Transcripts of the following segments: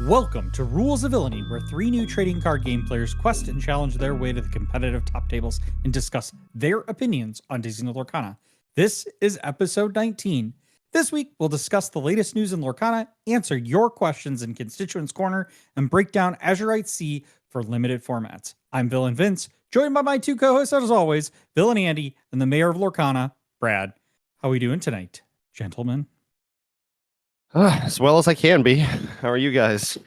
Welcome to Rules of Villainy, where three new trading card game players quest and challenge their way to the competitive top tables and discuss their opinions on Disney Lorcana. This is episode 19. This week, we'll discuss the latest news in Lorcana, answer your questions in Constituents Corner, and break down Azurite C for limited formats. I'm Villain Vince, joined by my two co-hosts as always, Villain Andy and the Mayor of Lorcana, Brad. How are we doing tonight, gentlemen? As well as I can be. How are you guys?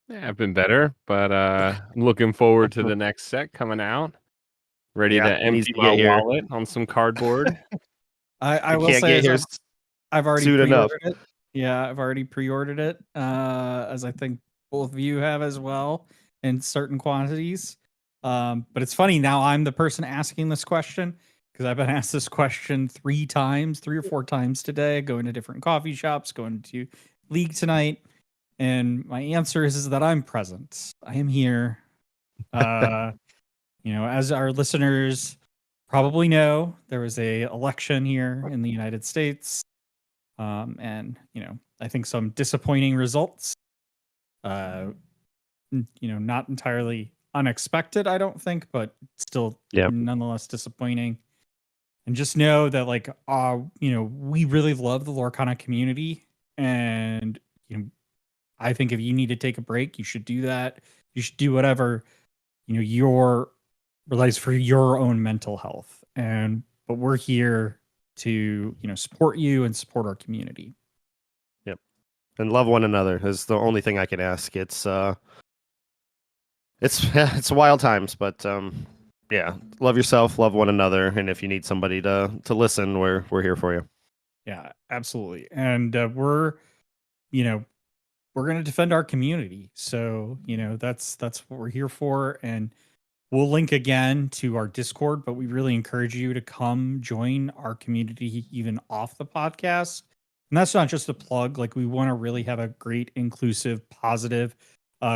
Yeah, I've been better, but I'm looking forward to the next set coming out. Ready to empty my wallet on some cardboard. I will say I've already pre-ordered it. Yeah, I've already pre-ordered it, as I think both of you have as well in certain quantities. But it's funny, now I'm the person asking this question because I've been asked this question three or four times today, going to different coffee shops, going to League tonight. And my answer is that I'm present. I am here. As our listeners probably know, there was a election here in the United States. And I think some disappointing results. Not entirely unexpected, I don't think, but still nonetheless disappointing. And just know that we really love the Lorcana community. And, I think if you need to take a break, you should do that. You should do whatever, realize for your own mental health. But we're here to, support you and support our community. Yep. And love one another is the only thing I can ask. It's wild times, but love yourself, love one another, and if you need somebody to listen, we're here for you. Yeah, absolutely. And we're going to defend our community. So, that's what we're here for. And we'll link again to our Discord, but we really encourage you to come join our community even off the podcast. And that's not just a plug. Like, we want to really have a great, inclusive, positive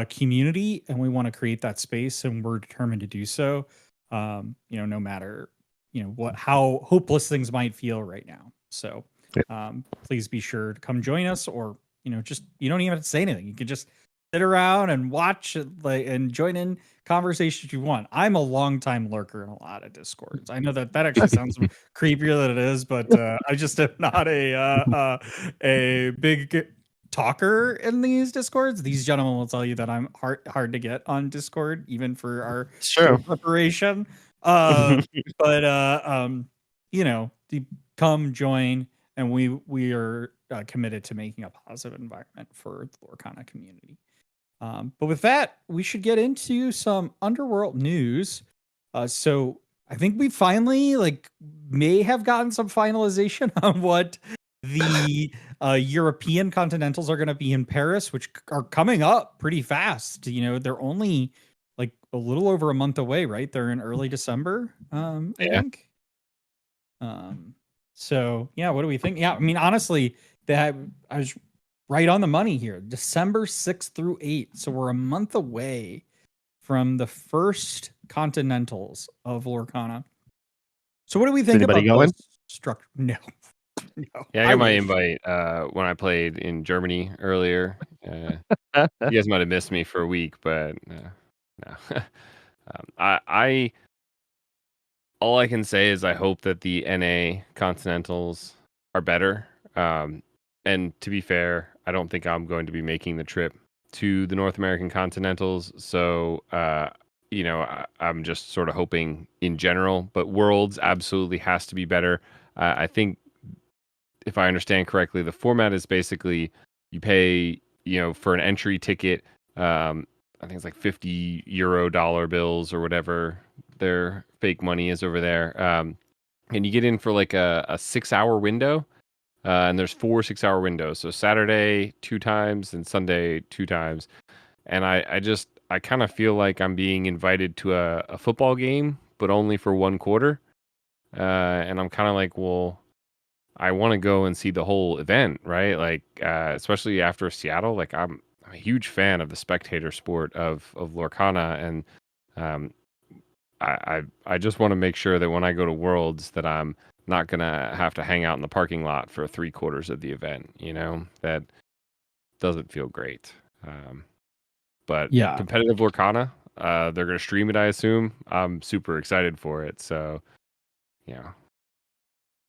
community, and we want to create that space, and we're determined to do so. No matter, how hopeless things might feel right now. So please be sure to come join us, or, you don't even have to say anything. You can just sit around and watch and join in conversations you want. I'm a long-time lurker in a lot of Discords. I know that actually sounds creepier than it is, but I just am not a big talker in these Discords. These gentlemen will tell you that I'm hard to get on Discord, even for our preparation. Come join, and we are committed to making a positive environment for the Lorcana community. But with that, we should get into some Underworld news. So I think we finally may have gotten some finalization on what the European Continentals are going to be in Paris, which are coming up pretty fast. They're only a little over a month away, right? They're in early December, I think. So yeah, what do we think? Yeah, I mean, honestly, I was right on the money here. December 6th through 8th. So we're a month away from the first Continentals of Lorcana. So what do we think about going? Structure? No. Yeah, I got my invite when I played in Germany earlier. You guys might have missed me for a week, but no. All I can say is I hope that the NA Continentals are better. And to be fair, I don't think I'm going to be making the trip to the North American Continentals. So, I'm just sort of hoping in general. But Worlds absolutely has to be better. I think, if I understand correctly, the format is basically you pay, for an entry ticket. I think it's like €50 dollar bills or whatever their fake money is over there. And you get in for a 6-hour window. And there's 4 6-hour windows. So Saturday 2 times and Sunday 2 times. And I kind of feel like I'm being invited to a football game, but only for 1 quarter. And I'm kind of like, well, I want to go and see the whole event, right? Especially after Seattle, I'm a huge fan of the spectator sport of Lorcana. And I just want to make sure that when I go to Worlds that I'm not gonna have to hang out in the parking lot for 3/4 of the event. That doesn't feel great. But Yeah. competitive Lorcana, they're going to stream it, I assume. I'm super excited for it. So, yeah.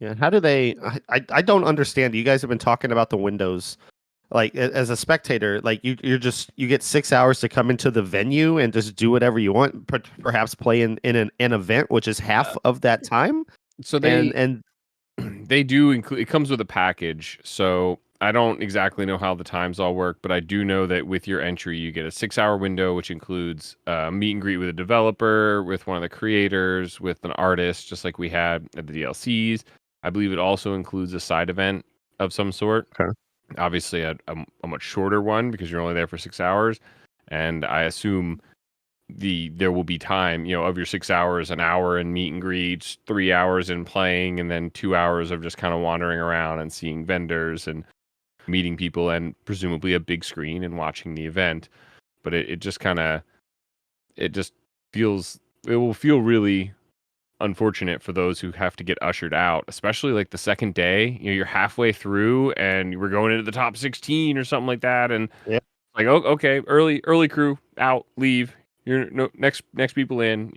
Yeah, how do they? I don't understand. You guys have been talking about the windows. Like as a spectator, like you get 6 hours to come into the venue and just do whatever you want. Perhaps play in an event, which is half of that time. So And they do include, it comes with a package. So I don't exactly know how the times all work, but I do know that with your entry, you get a 6 hour window, which includes meet and greet with a developer, with one of the creators, with an artist, just like we had at the DLCs. I believe it also includes a side event of some sort. Okay. Obviously, a much shorter one because you're only there for 6 hours. And I assume there will be time, of your 6 hours, an hour in meet and greets, 3 hours in playing, and then 2 hours of just kind of wandering around and seeing vendors and meeting people, and presumably a big screen and watching the event. But it just it will feel really unfortunate for those who have to get ushered out, especially like the second day. You're halfway through and we're going into the top 16 or something like that, and yeah, like, oh, okay, early crew out, leave. You're no next people in.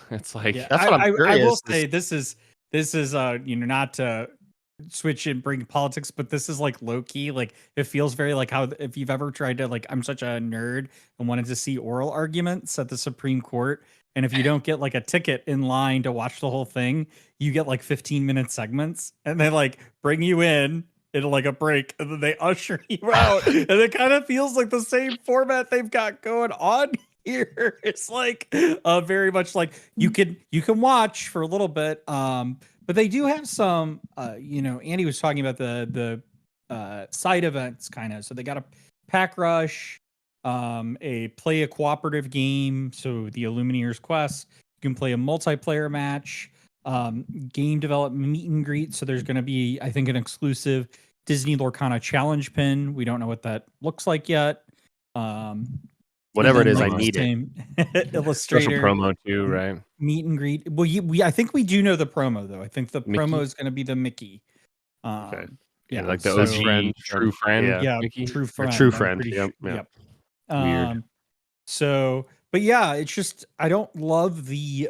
It's like, Yeah, that's what I'm I will curious. say this is not to switch and bring politics, but this is like low key. Like it feels very like how if you've ever tried to like I'm such a nerd and wanted to see oral arguments at the Supreme Court, and if you don't get like a ticket in line to watch the whole thing, you get like 15-minute segments, and they like bring you in like a break, and then they usher you out, and it kind of feels like the same format they've got going on here. It's like very much like you can watch for a little bit, but they do have some Andy was talking about the side events kind of. So they got a pack rush, play a cooperative game, so the Illumineers quest. You can play a multiplayer match, game development meet and greet. So there's going to be, I think, an exclusive Disney Lorcana challenge pin. We don't know what that looks like yet. Whatever it is, I like need it. Illustrator special promo too, right? meet and greet. Well, I think we do know the promo though. I think the Mickey? promo is going to be the Mickey. Okay. Yeah, Like the So- OG friend true from- friend. yeah. yeah, Mickey? true A friend. true I'm friend. pretty Yep. sure. Yep. Weird. So, but yeah, it's just I don't love the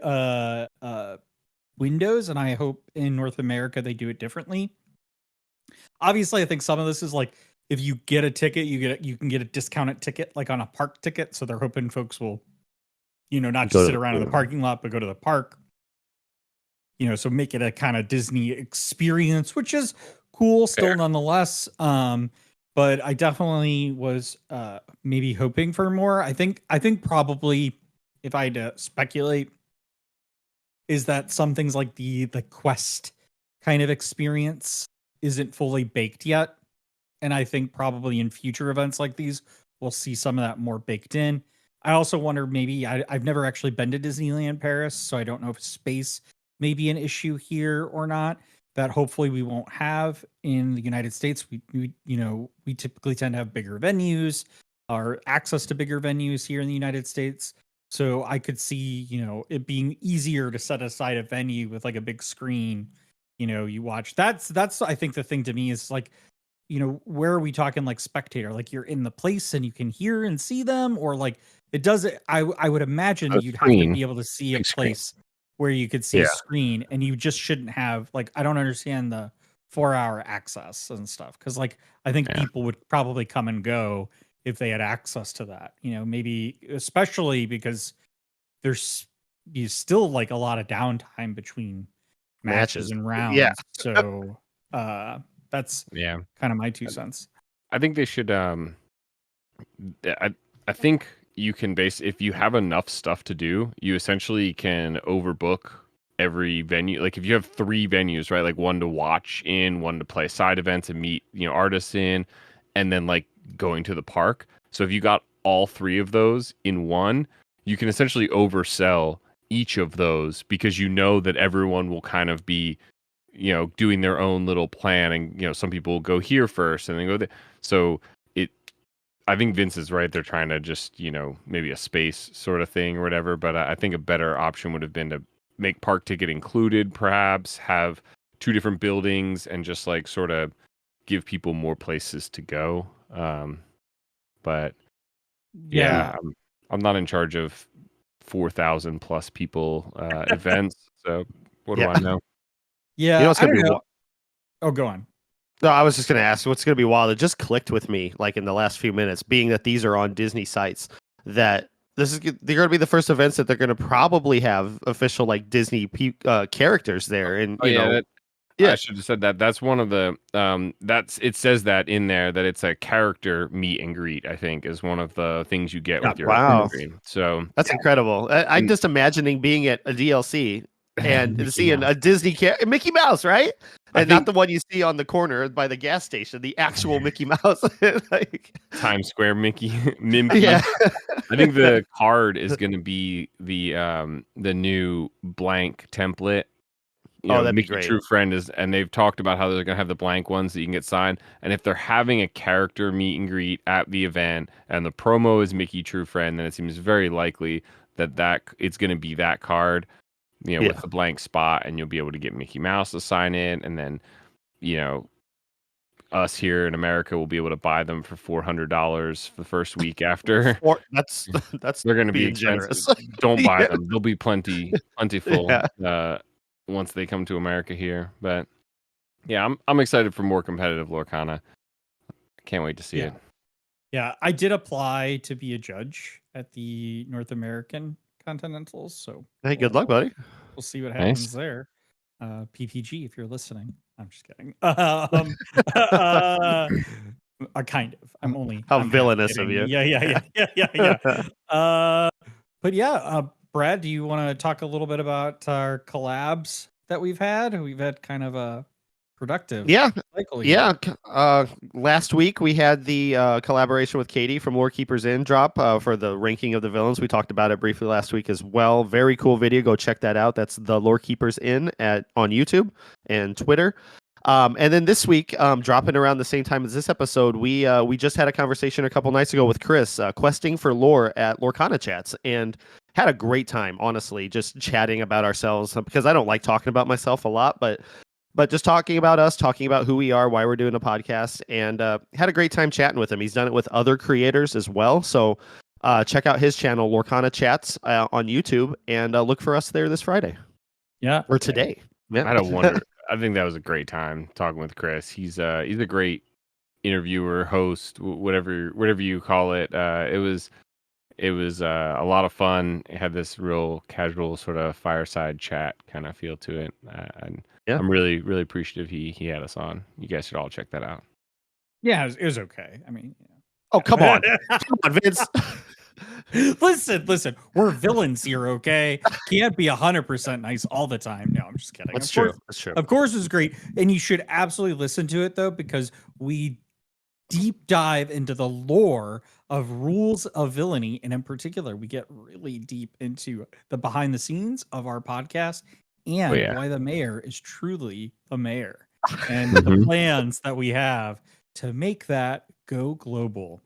windows, and I hope in North America they do it differently. Obviously, I think some of this is like if you get a ticket, you can get a discounted ticket like on a park ticket. So they're hoping folks will, not Go just to sit the around in the pool. parking lot, but go to the park. So make it a kind of Disney experience, which is cool still Fair. nonetheless. But I definitely was maybe hoping for more. I think probably if I had to speculate, is that some things like the quest kind of experience isn't fully baked yet. And I think probably in future events like these, we'll see some of that more baked in. I also wonder maybe I've never actually been to Disneyland Paris, so I don't know if space may be an issue here or not. That hopefully we won't have in the United States. We typically tend to have bigger venues or access to bigger venues here in the United States. So I could see, it being easier to set aside a venue with like a big screen. You watch. That's I think the thing to me is like, where are we talking like spectator? Like you're in the place and you can hear and see them, or like it does it. I would imagine A you'd have to screen. be able to see a Big screen. place where you could see Yeah. a screen, and you just shouldn't have like I don't understand the 4-hour access and stuff, because like I think Yeah. people would probably come and go if they had access to that. Maybe especially because there's still like a lot of downtime betwing matches and rounds. Yeah. So that's Yeah. kind of my 2 cents. I think they should. I think you can if you have enough stuff to do, you essentially can overbook every venue. Like if you have 3 venues, right? Like one to watch in, one to play side events and meet, artists in, and then like going to the park. So if you got all 3 of those in one, you can essentially oversell each of those because you know that everyone will kind of be, doing their own little plan, and some people will go here first and then go there. So I think Vince is right. They're trying to just, maybe a space sort of thing or whatever. But I think a better option would have been to make park ticket included, perhaps have 2 different buildings and just like sort of give people more places to go. But Yeah, I'm not in charge of 4,000 plus people events, so what do Yeah. I know? Yeah, You know what's I gonna don't be know. Oh, go on. No, I was just going to ask what's going to be wild. It just clicked with me like in the last few minutes, being that these are on Disney sites, that they're going to be the first events that they're going to probably have official like Disney characters there, and Oh yeah, yeah, I should have said that. That's one of the it says that in there that it's a character meet and greet, I think, is one of the things you get with your wow, stream. So that's incredible. I'm and just imagining being at a DLC and Mickey seeing Mouse. a Disney Mickey Mouse, right? I And not think the one you see on the corner by the gas station, the actual Mickey Mouse. Like, Times Square Mickey Mimkey. yeah. I think the card is going to be the new blank template. Oh, that'd be Mickey great. True Friend is, and they've talked about how they're going to have the blank ones that you can get signed. And if they're having a character meet and greet at the event, and the promo is Mickey True Friend, then it seems very likely that it's going to be that card, with the blank spot, and you'll be able to get Mickey Mouse to sign it, and then, us here in America will be able to buy them for $400 the first week after. Or that's They're going to be being expensive. generous. Don't buy Yeah. them. They'll be plentiful. Yeah. Once they come to America here. But yeah, I'm excited for more competitive Lorcana. Can't wait to see it. Yeah, I did apply to be a judge at the North American Continentals, so Hey, good luck, buddy. we'll see what Nice. happens there. PPG, if you're listening. I'm just kidding. Kind of. How I'm villainous of you. Yeah. But yeah, Brad, do you want to talk a little bit about our collabs that we've had? We've had kind of a productive cycle here. Last week we had the collaboration with Katie from Lore Keepers Inn drop for the ranking of the villains. We talked about it briefly last week as well. Very cool video. Go check that out. That's the Lore Keepers Inn on YouTube and Twitter. And then this week, dropping around the same time as this episode, we just had a conversation a couple nights ago with Chris, questing for lore at Lorcana Chats, and had a great time, honestly, just chatting about ourselves, because I don't like talking about myself a lot, but just talking about us, talking about who we are, why we're doing a podcast, and had a great time chatting with him. He's done it with other creators as well, so check out his channel, Lorcana Chats, on YouTube, and look for us there this Friday. Yeah. Or today. Yeah. I don't wonder. I think that was a great time talking with Chris. He's a great interviewer, host, whatever you call it. It was a lot of fun. It had this real casual sort of fireside chat kind of feel to it. And I'm really, really appreciative he had us on. You guys should all check that out. Yeah, it was okay. I mean, oh, come on. Come on, Vince. Listen, we're villains here, okay? Can't be 100% nice all the time. No, I'm just kidding. That's true. Of course, it's great. And you should absolutely listen to it, though, because we deep dive into the lore of rules of villainy. And in particular, we get really deep into the behind the scenes of our podcast and why the mayor is truly the mayor and the plans that we have to make that go global.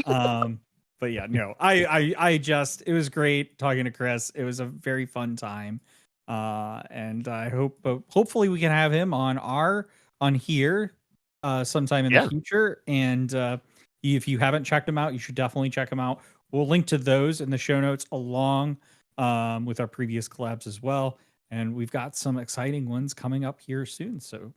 But yeah, no, I just, it was great talking to Chris. It was a very fun time. And I hopefully we can have him on here sometime in the future. And if you haven't checked him out, you should definitely check him out. We'll link to those in the show notes along with our previous collabs as well. And we've got some exciting ones coming up here soon. So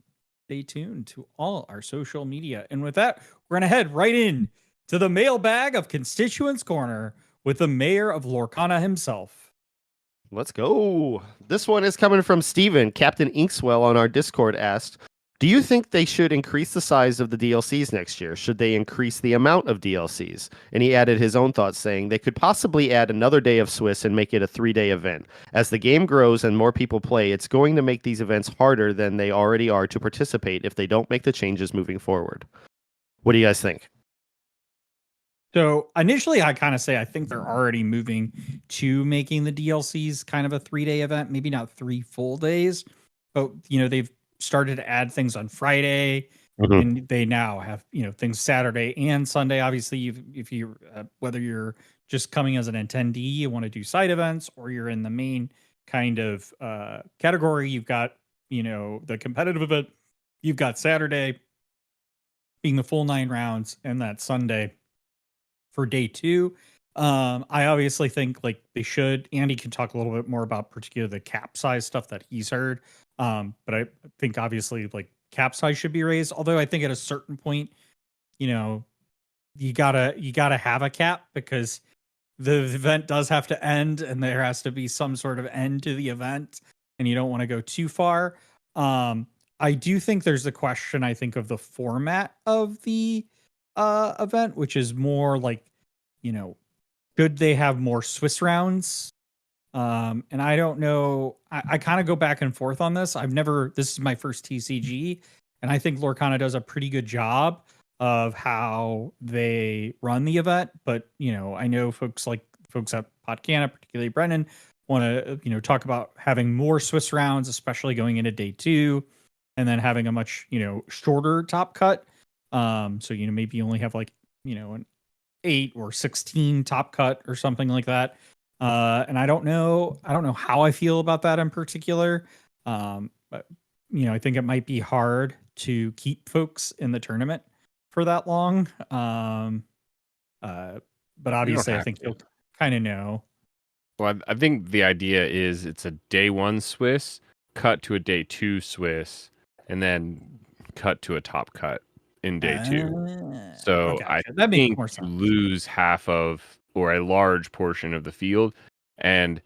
stay tuned to all our social media. And with that, we're going to head right in to the mailbag of Constituents Corner with the mayor of Lorcana himself. Let's go. This one is coming from Steven. Captain Inkswell on our Discord asked, do you think they should increase the size of the DLCs next year? Should they increase the amount of DLCs? And he added his own thoughts, saying they could possibly add another day of Swiss and make it a 3-day event. As the game grows and more people play, it's going to make these events harder than they already are to participate if they don't make the changes moving forward. What do you guys think? So initially, I kind of say I think they're already moving to making the DLCs kind of a 3-day event, maybe not 3 full days, but they've started to add things on Friday, and they now have things Saturday and Sunday. Obviously, if you whether you're just coming as an attendee, you want to do side events, or you're in the main kind of category, you've got the competitive event. You've got Saturday being the full 9 rounds, and that Sunday for day 2. I obviously think like they should. Andy can talk a little bit more about particularly the cap size stuff that he's heard. But I think obviously like cap size should be raised. Although I think at a certain point, you know, you gotta have a cap because the event does have to end and there has to be some sort of end to the event, and you don't want to go too far. I do think there's a question, I think, of the format of the event, which is more like, you know, should they have more Swiss rounds? And I don't know. I kind of go back and forth on this. This is my first TCG, and I think Lorcana does a pretty good job of how they run the event. But, you know, I know folks at Podcana, particularly Brennan, want to, you know, talk about having more Swiss rounds, especially going into day 2, and then having a much, you know, shorter top cut. So, you know, maybe you only have like, you know, an 8 or 16 top cut or something like that. And I don't know how I feel about that in particular. But, you know, I think it might be hard to keep folks in the tournament for that long. But obviously I think you'll kind of know. Well, I think the idea is it's a day 1 Swiss, cut to a day 2 Swiss, and then cut to a top cut in day 2. So Gotcha. I That makes think more you sense. lose half of or a large portion of the field. And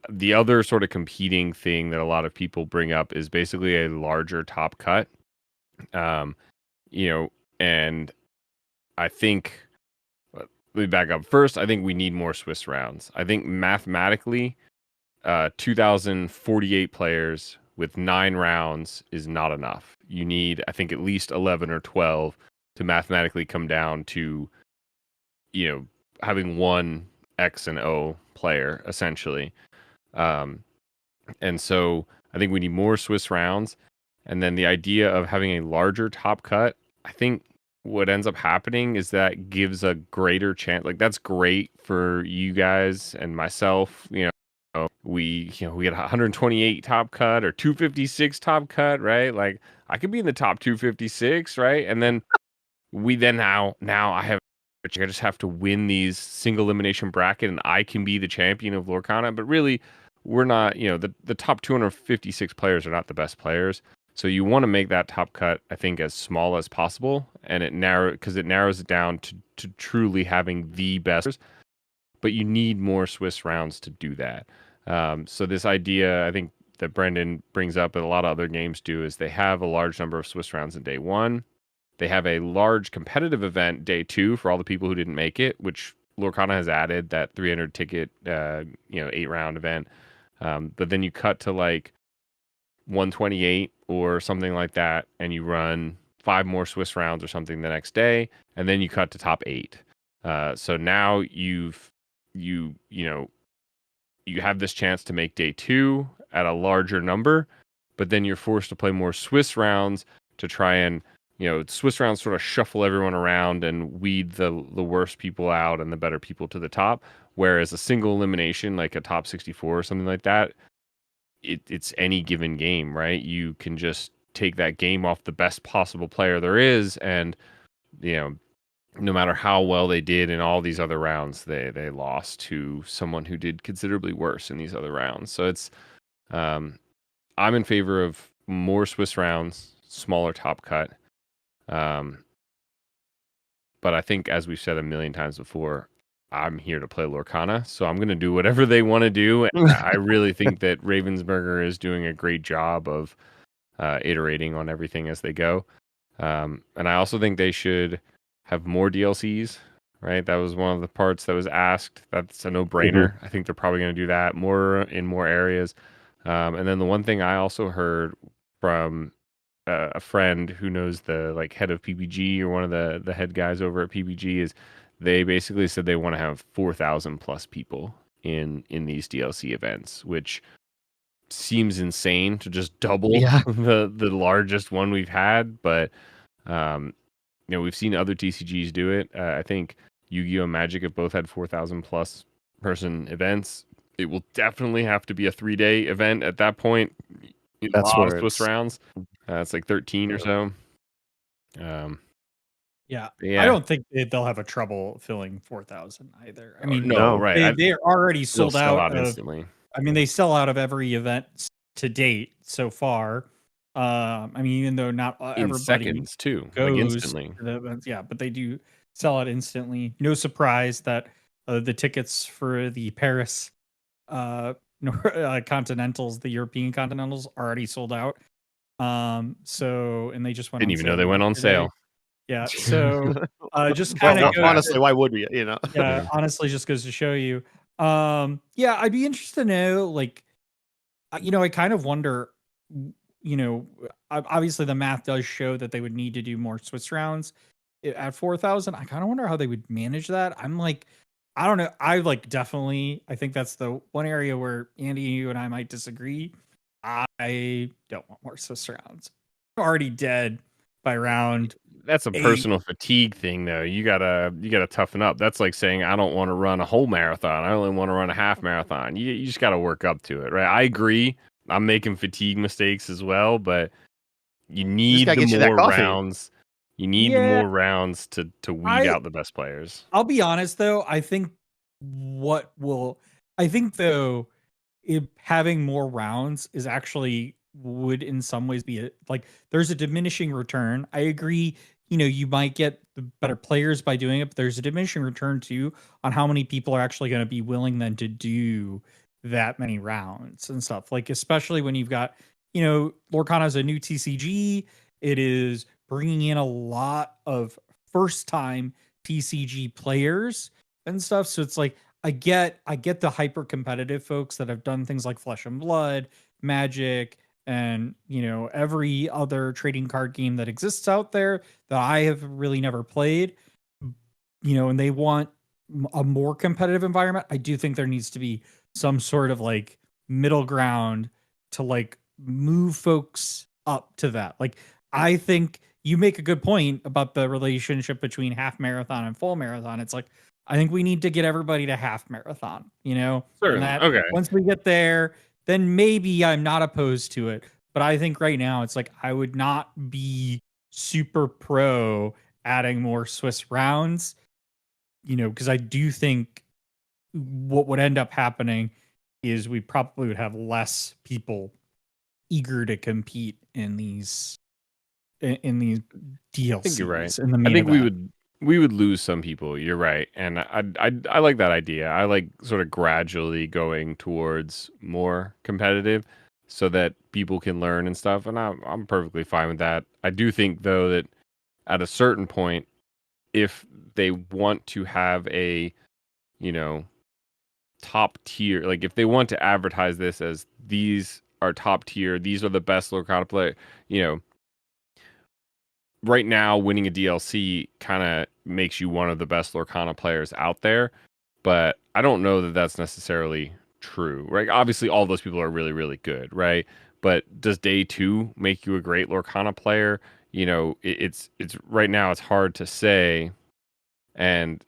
the other sort of competing thing that a lot of people bring up is basically a larger top cut. You know, and I think, let me back up. First, I think we need more Swiss rounds. I think mathematically, 2,048 players with 9 rounds is not enough. You need, I think, at least 11 or 12 to mathematically come down to, you know, having one X and O player, essentially. And so I think we need more Swiss rounds. And then the idea of having a larger top cut, I think what ends up happening is that gives a greater chance. Like, that's great for you guys and myself. You know, we get 128 top cut or 256 top cut, right? Like, I could be in the top 256, right? And then now I just have to win these single elimination bracket and I can be the champion of Lorcana. But really, we're not, you know, the top 256 players are not the best players. So you want to make that top cut, I think, as small as possible, and it narrows it down to truly having the best. But you need more Swiss rounds to do that. So this idea, I think, that Brendan brings up and a lot of other games do, is they have a large number of Swiss rounds in day 1. They have a large competitive event day 2 for all the people who didn't make it, which Lorcana has added, that 300 ticket, 8-round event. But then you cut to like 128 or something like that, and you run 5 more Swiss rounds or something the next day, and then you cut to top 8. So now you have this chance to make day 2 at a larger number, but then you're forced to play more Swiss rounds to try and, you know, Swiss rounds sort of shuffle everyone around and weed the worst people out and the better people to the top. Whereas a single elimination, like a top 64 or something like that, it's any given game, right? You can just take that game off the best possible player there is, and, you know, no matter how well they did in all these other rounds, they lost to someone who did considerably worse in these other rounds. So it's, I'm in favor of more Swiss rounds, smaller top cut. But I think, as we've said a million times before, I'm here to play Lorcana, so I'm going to do whatever they want to do. And I really think that Ravensburger is doing a great job of iterating on everything as they go. And I also think they should have more DLCs, right? That was one of the parts that was asked. That's a no-brainer. I think they're probably going to do that more in more areas. And then the one thing I also heard from a friend who knows the like head of PPG, or one of the head guys over at PPG, is they basically said they want to have 4,000 plus people in these DLC events, which seems insane to just double the largest one we've had. But you know, we've seen other TCGs do it. I think Yu-Gi-Oh! And Magic have both had 4,000 plus person events. It will definitely have to be a 3-day event at that point. That's a lot where of Swiss rounds. It's like 13 or so. Yeah. Yeah. I don't think they'll have a trouble filling 4,000 either. I mean, no, No. right. they're already They'll sold sell out out of. instantly. I mean, they sell out of every event to date so far. I mean, even though not In everybody seconds too, like goes instantly. to the events, yeah, but they do sell out instantly. No surprise that the tickets for the Paris Continentals, the European Continentals, are already sold out. So and they just went Didn't on even sale know they went on yesterday. sale. Yeah, so just Well, kind of goes honestly, to, why would we? You know. yeah, honestly, just goes to show you. Yeah, I'd be interested to know, like, I kind of wonder, you know, obviously the math does show that they would need to do more Swiss rounds at 4,000. I kind of wonder how they would manage that. I'm like, I don't know. I like definitely, I think that's the one area where Andy, you and I might disagree. I don't want more Swiss rounds. I'm already dead by round That's a 8. personal fatigue thing, though. You gotta toughen up. That's like saying I don't want to run a whole marathon. I only want to run a half marathon. You just gotta work up to it, right? I agree. I'm making fatigue mistakes as well, but you Just need gotta the get you that more coffee. rounds. You need the Yeah, more rounds to weed I out the best players. I'll be honest though. I think though, having more rounds is actually would in some ways be like there's a diminishing return. I agree. You might get the better players by doing it, but there's a diminishing return too on how many people are actually going to be willing then to do that many rounds and stuff. Like especially when you've got, Lorcana is a new TCG. It is bringing in a lot of first time TCG players and stuff. So it's like I get the hyper competitive folks that have done things like Flesh and Blood, Magic, and every other trading card game that exists out there that I have really never played. And they want a more competitive environment. I do think there needs to be some sort of like middle ground to like move folks up to that. Like I think you make a good point about the relationship between half marathon and full marathon. It's like I think we need to get everybody to half marathon, and Certainly. that Okay. once we get there, then maybe I'm not opposed to it. But I think right now it's like I would not be super pro adding more Swiss rounds, because I do think what would end up happening is we probably would have less people eager to compete in these DLCs. I think you're right. In the I main think event. we would lose some people. You're right, and I like that idea. I like sort of gradually going towards more competitive, so that people can learn and stuff. And I'm perfectly fine with that. I do think though that at a certain point, if they want to have a top tier, like if they want to advertise this as these are top tier, these are the best Lorcana player, right now winning a DLC kind of makes you one of the best Lorcana players out there, but I don't know that that's necessarily true, right? Obviously, all those people are really, really good, right? But does day 2 make you a great Lorcana player? It's right now it's hard to say, and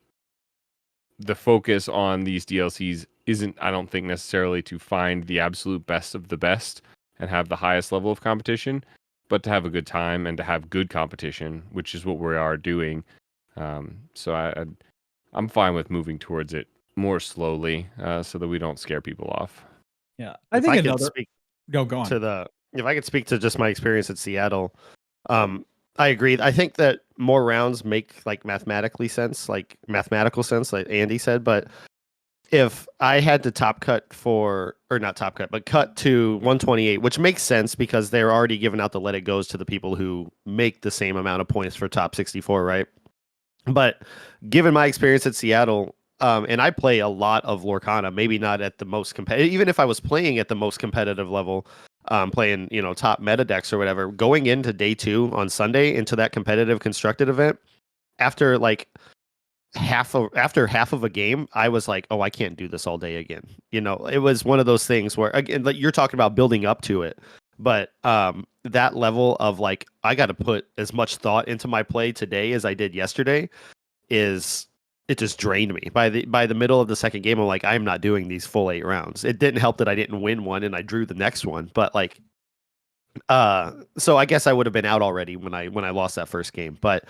the focus on these DLCs isn't, I don't think, necessarily to find the absolute best of the best and have the highest level of competition, but to have a good time and to have good competition, which is what we are doing. So I'm fine with moving towards it more slowly, so that we don't scare people off. Yeah, I If think I could another. speak Go on. if I could speak to just my experience at Seattle, I agree. I think that more rounds make like mathematical sense, like Andy said. But if I had to cut to 128, which makes sense because they're already giving out the let it goes to the people who make the same amount of points for top 64, right? But given my experience at Seattle, and I play a lot of Lorcana, maybe not at the most competitive, even if I was playing at the most competitive level, playing, top meta decks or whatever, going into day 2 on Sunday into that competitive constructed event, after half of a game, I was like, oh, I can't do this all day again. It was one of those things where, again, like you're talking about building up to it, but that level of like, I got to put as much thought into my play today as I did yesterday it just drained me. By the middle of the second game, I'm like, I'm not doing these full 8 rounds. It didn't help that I didn't win one and I drew the next one, but like, so I guess I would have been out already when I lost that first game. But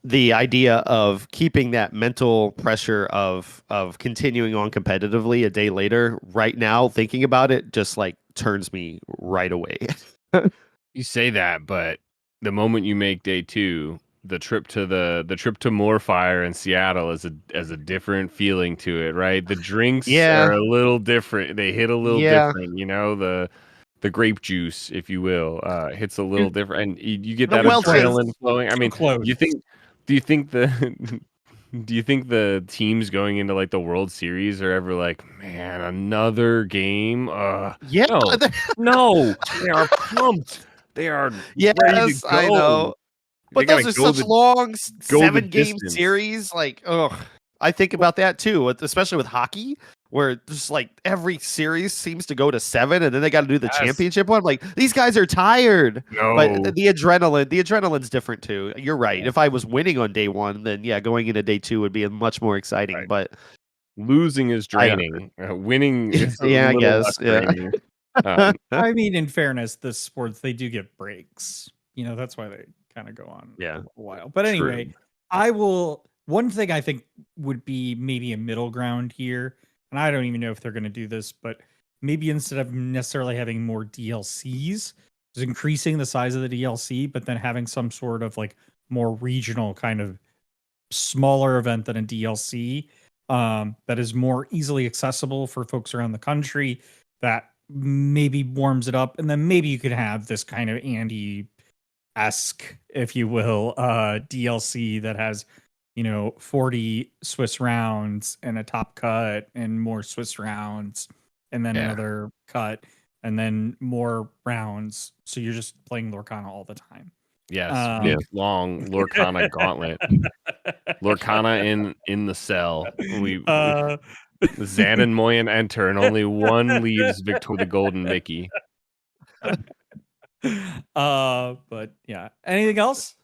the idea of keeping that mental pressure of continuing on competitively a day later, right now, thinking about it just like turns me right away. You say that, but the moment you make day 2, the trip to Moorfire in Seattle is a different feeling to it, right? The drinks Yeah. are a little different. They hit a little Yeah. different, the grape juice, if you will, hits a little different, and you get The that Welch's adrenaline flowing. I too mean, close. do you think the teams going into like the World Series are ever like, man, another game? Yeah. No, they are pumped. They are ready to Yes, go. I know. They But those gotta are go such long go the 7-game distance. series. Like, ugh. I think about that too, especially with hockey, where just like every series seems to go to 7, and then they got to do the Yes. championship one. Like, these guys are tired. No, But the adrenaline's different too. You're right. If I was winning on day 1, then yeah, going into day 2 would be much more exciting. Right. But losing is I don't- draining. Winning is a yeah, I little guess. less Yeah. draining. I mean, in fairness, the sports, they do get breaks. That's why they kind of go on Yeah. a while. But True. anyway, one thing I think would be maybe a middle ground here, and I don't even know if they're going to do this, but maybe instead of necessarily having more DLCs, is increasing the size of the DLC, but then having some sort of like more regional kind of smaller event than a DLC that is more easily accessible for folks around the country, that maybe warms it up. And then maybe you could have this kind of Andy-esque, if you will, DLC that has 40 Swiss rounds and a top cut and more Swiss rounds and then another cut and then more rounds, so you're just playing Lorcana all the time. Yes, week-long Lorcana gauntlet. Lorcana in the cell. Zan and Moyen enter, and only one leaves Victor the Golden Mickey. But yeah. Anything else?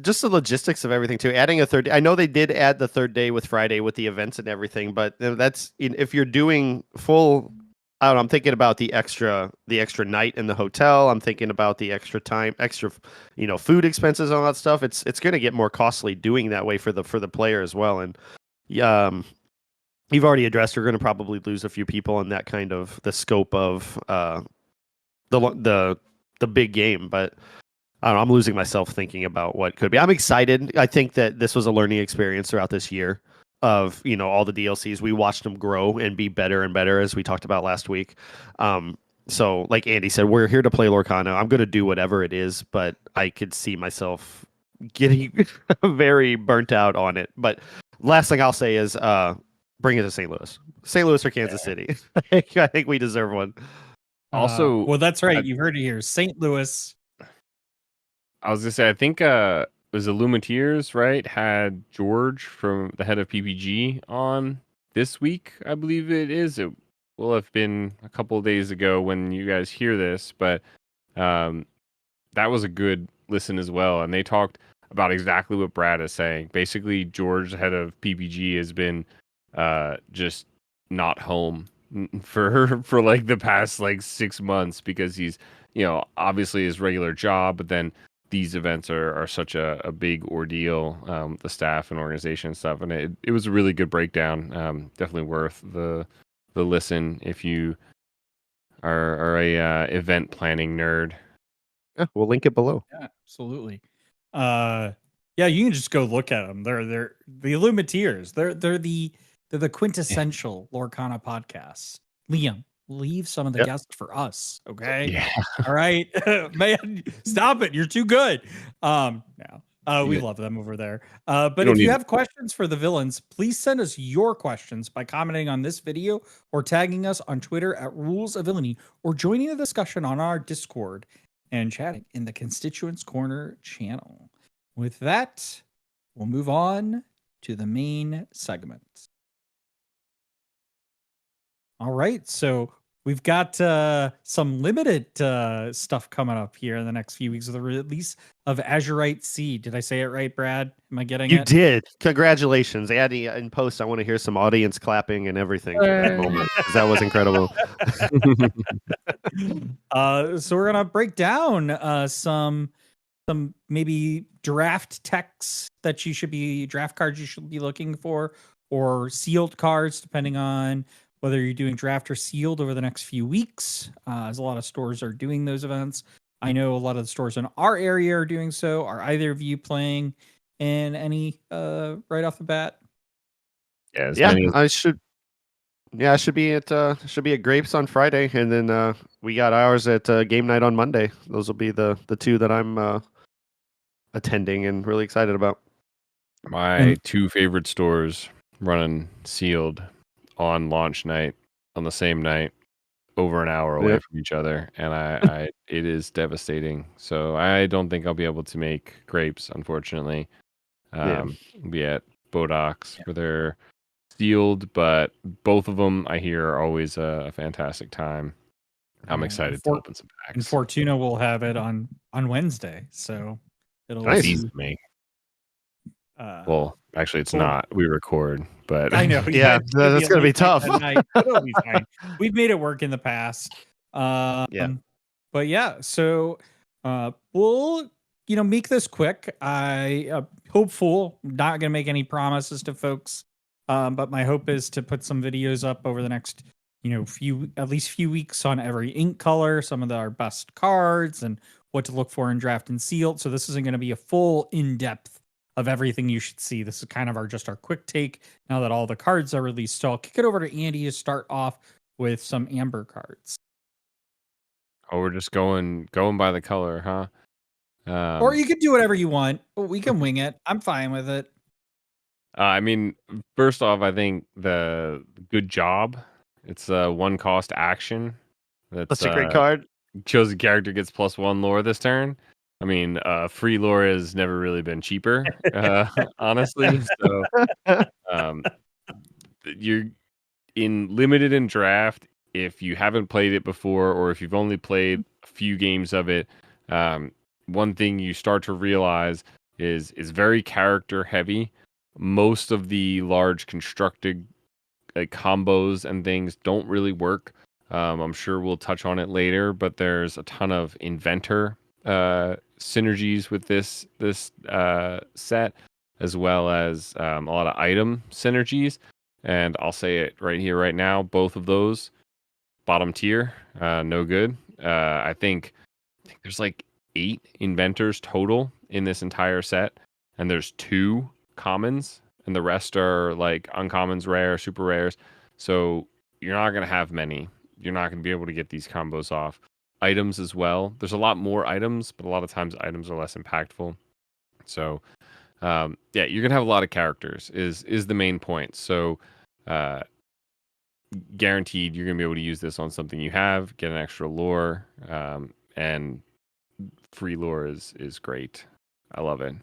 Just the logistics of everything too. Adding a third day. I know they did add the third day with Friday with the events and everything, but that's if you're doing full. I don't know, I'm thinking about the extra night in the hotel. I'm thinking about the extra time, extra, food expenses, all that stuff. It's going to get more costly doing that way for the player as well. And you've already addressed we're going to probably lose a few people in that kind of the scope of the big game, but. I don't know, I'm losing myself thinking about what could be. I'm excited. I think that this was a learning experience throughout this year of, all the DLCs. We watched them grow and be better and better, as we talked about last week. So like Andy said, we're here to play Lorcana. I'm going to do whatever it is, but I could see myself getting very burnt out on it. But last thing I'll say is bring it to St. Louis. St. Louis or Kansas City. I think we deserve one. Also, well, that's right. You heard it here. St. Louis. I was gonna say, I think it was Illuminatiers, right? Had George from the head of PPG on this week, I believe it is. It will have been a couple of days ago when you guys hear this, but that was a good listen as well. And they talked about exactly what Brad is saying. Basically, George, the head of PPG, has been just not home for like the past like 6 months because he's obviously his regular job, but then these events are such a big ordeal, the staff and organization and stuff, and it was a really good breakdown. Definitely worth the listen if you are a event planning nerd. Yeah, we'll link it below. Yeah, absolutely. Yeah, you can just go look at them. They're the Illuminatiers. They're the quintessential Lorcana podcast. Liam, leave some of the guests for us, okay? Yeah. All right, man, stop it. You're too good. We love them over there. But if you have questions for the villains, please send us your questions by commenting on this video or tagging us on Twitter at Rules of Villainy, or joining the discussion on our Discord and chatting in the Constituents Corner channel. With that, we'll move on to the main segment. All right, so we've got some limited stuff coming up here in the next few weeks with the release of Azurite Seed. Did I say it right, Brad? Am I getting it? You did. Congratulations. Andy, in post, I want to hear some audience clapping and everything for that moment, because that was incredible. So we're going to break down some some maybe draft techs that draft cards you should be looking for, or sealed cards, depending on whether you're doing draft or sealed over the next few weeks, as a lot of stores are doing those events. I know a lot of the stores in our area are doing so. Are either of you playing in any right off the bat? Yeah, I should. Yeah, I should be at Grapes on Friday, and then we got ours at game night on Monday. Those will be the two that I'm attending and really excited about. my two favorite stores running sealed on launch night on the same night, over an hour away from each other, and I it is devastating. So I don't think I'll be able to make Grapes, unfortunately. Be at Bodox for their sealed, but both of them I hear are always a fantastic time. I'm excited to open some packs. And Fortuna will have it on Wednesday, so it'll Nice. Easy to make. Well, actually, it's not. We record, but I know. Yeah, that's gonna be tough. It'll be fine. We've made it work in the past. But yeah, so we'll make this quick. I hopeful, not gonna make any promises to folks, but my hope is to put some videos up over the next few weeks on every ink color, some of our best cards, and what to look for in draft and sealed. So this isn't going to be a full in-depth of everything you should see. This is kind of our quick take now that all the cards are released. So I'll kick it over to Andy to start off with some amber cards. Oh, we're just going by the color, huh? Or you can do whatever you want. We can wing it. I'm fine with it. I mean, first off, I think the good job. It's a 1 cost action. That's a great card. Chosen character gets +1 lore this turn. I mean, free lore has never really been cheaper, honestly. So you're limited in draft if you haven't played it before, or if you've only played a few games of it. One thing you start to realize is very character heavy. Most of the large constructed combos and things don't really work. I'm sure we'll touch on it later, but there's a ton of inventor synergies with this set, as well as a lot of item synergies. And I'll say it right here, right now, both of those bottom tier, no good. I think there's like 8 inventors total in this entire set, and there's 2 commons, and the rest are like uncommons, rare, super rares. So you're not going to have many. You're not going to be able to get these combos off. Items as well. There's a lot more items, but a lot of times items are less impactful. So you're going to have a lot of characters is the main point. So guaranteed you're going to be able to use this on something you have, get an extra lore, and free lore is great. I love it.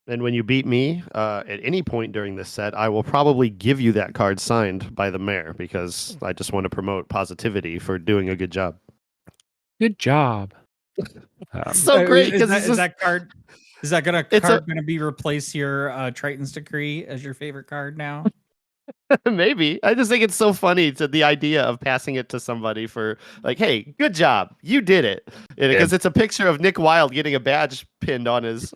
And when you beat me at any point during this set, I will probably give you that card signed by the mayor, because I just want to promote positivity for doing a good job. Good job. So great. Is that card going to be replace your Triton's Decree as your favorite card now? Maybe. I just think it's so funny to the idea of passing it to somebody for like, hey, good job, you did it, because it's a picture of Nick Wilde getting a badge pinned on his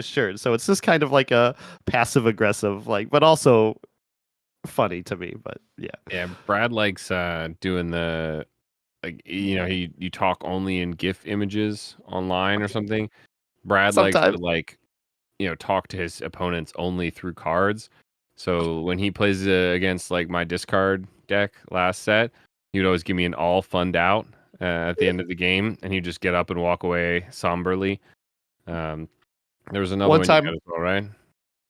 shirt. So it's just kind of like a passive aggressive, but also funny to me. But yeah. Brad likes doing the you talk only in GIF images online or something. Brad Sometimes. likes to talk to his opponents only through cards. So when he plays against my discard deck last set, he would always give me an all funned out at the end of the game, and he'd just get up and walk away somberly. There was another one time, as well, right?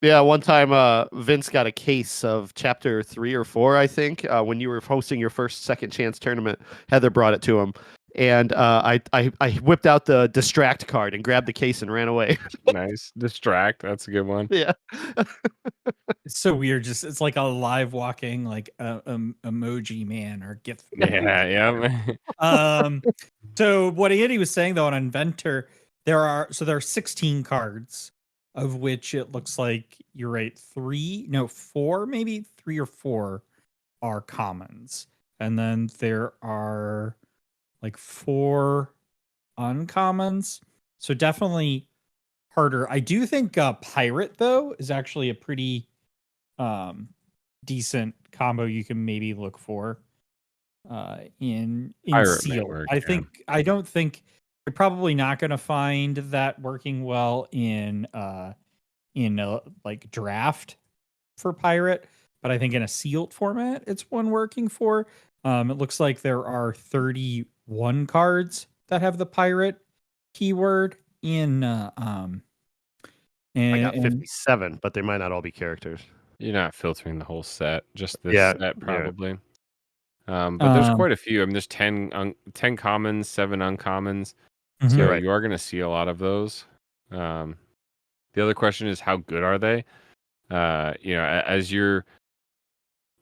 Yeah, one time Vince got a case of chapter 3 or 4, I think, when you were hosting your first Second Chance tournament. Heather brought it to him, and I whipped out the distract card and grabbed the case and ran away. Nice. Distract, that's a good one. Yeah. It's so weird. Just it's like a live walking emoji man or GIF. Yeah. So what Andy was saying though on Inventor, there are 16 cards, of which it looks like you're right, 4, maybe 3 or 4 are commons, and then there are 4 uncommons. So definitely harder. I do think pirate though is actually a pretty decent combo you can maybe look for in Pirate may sealed. work, yeah. I don't think you're probably not going to find that working well in like draft for pirate, but I think in a sealed format it's one working for. It looks like there are 31 cards that have the pirate keyword in I got and 57, but they might not all be characters. You're not filtering the whole set, just this Yeah, set yeah. probably. But there's quite a few. I mean, there's 10 commons, 7 uncommons. So You're right. you are going to see a lot of those. The other question is, how good are they? As you're,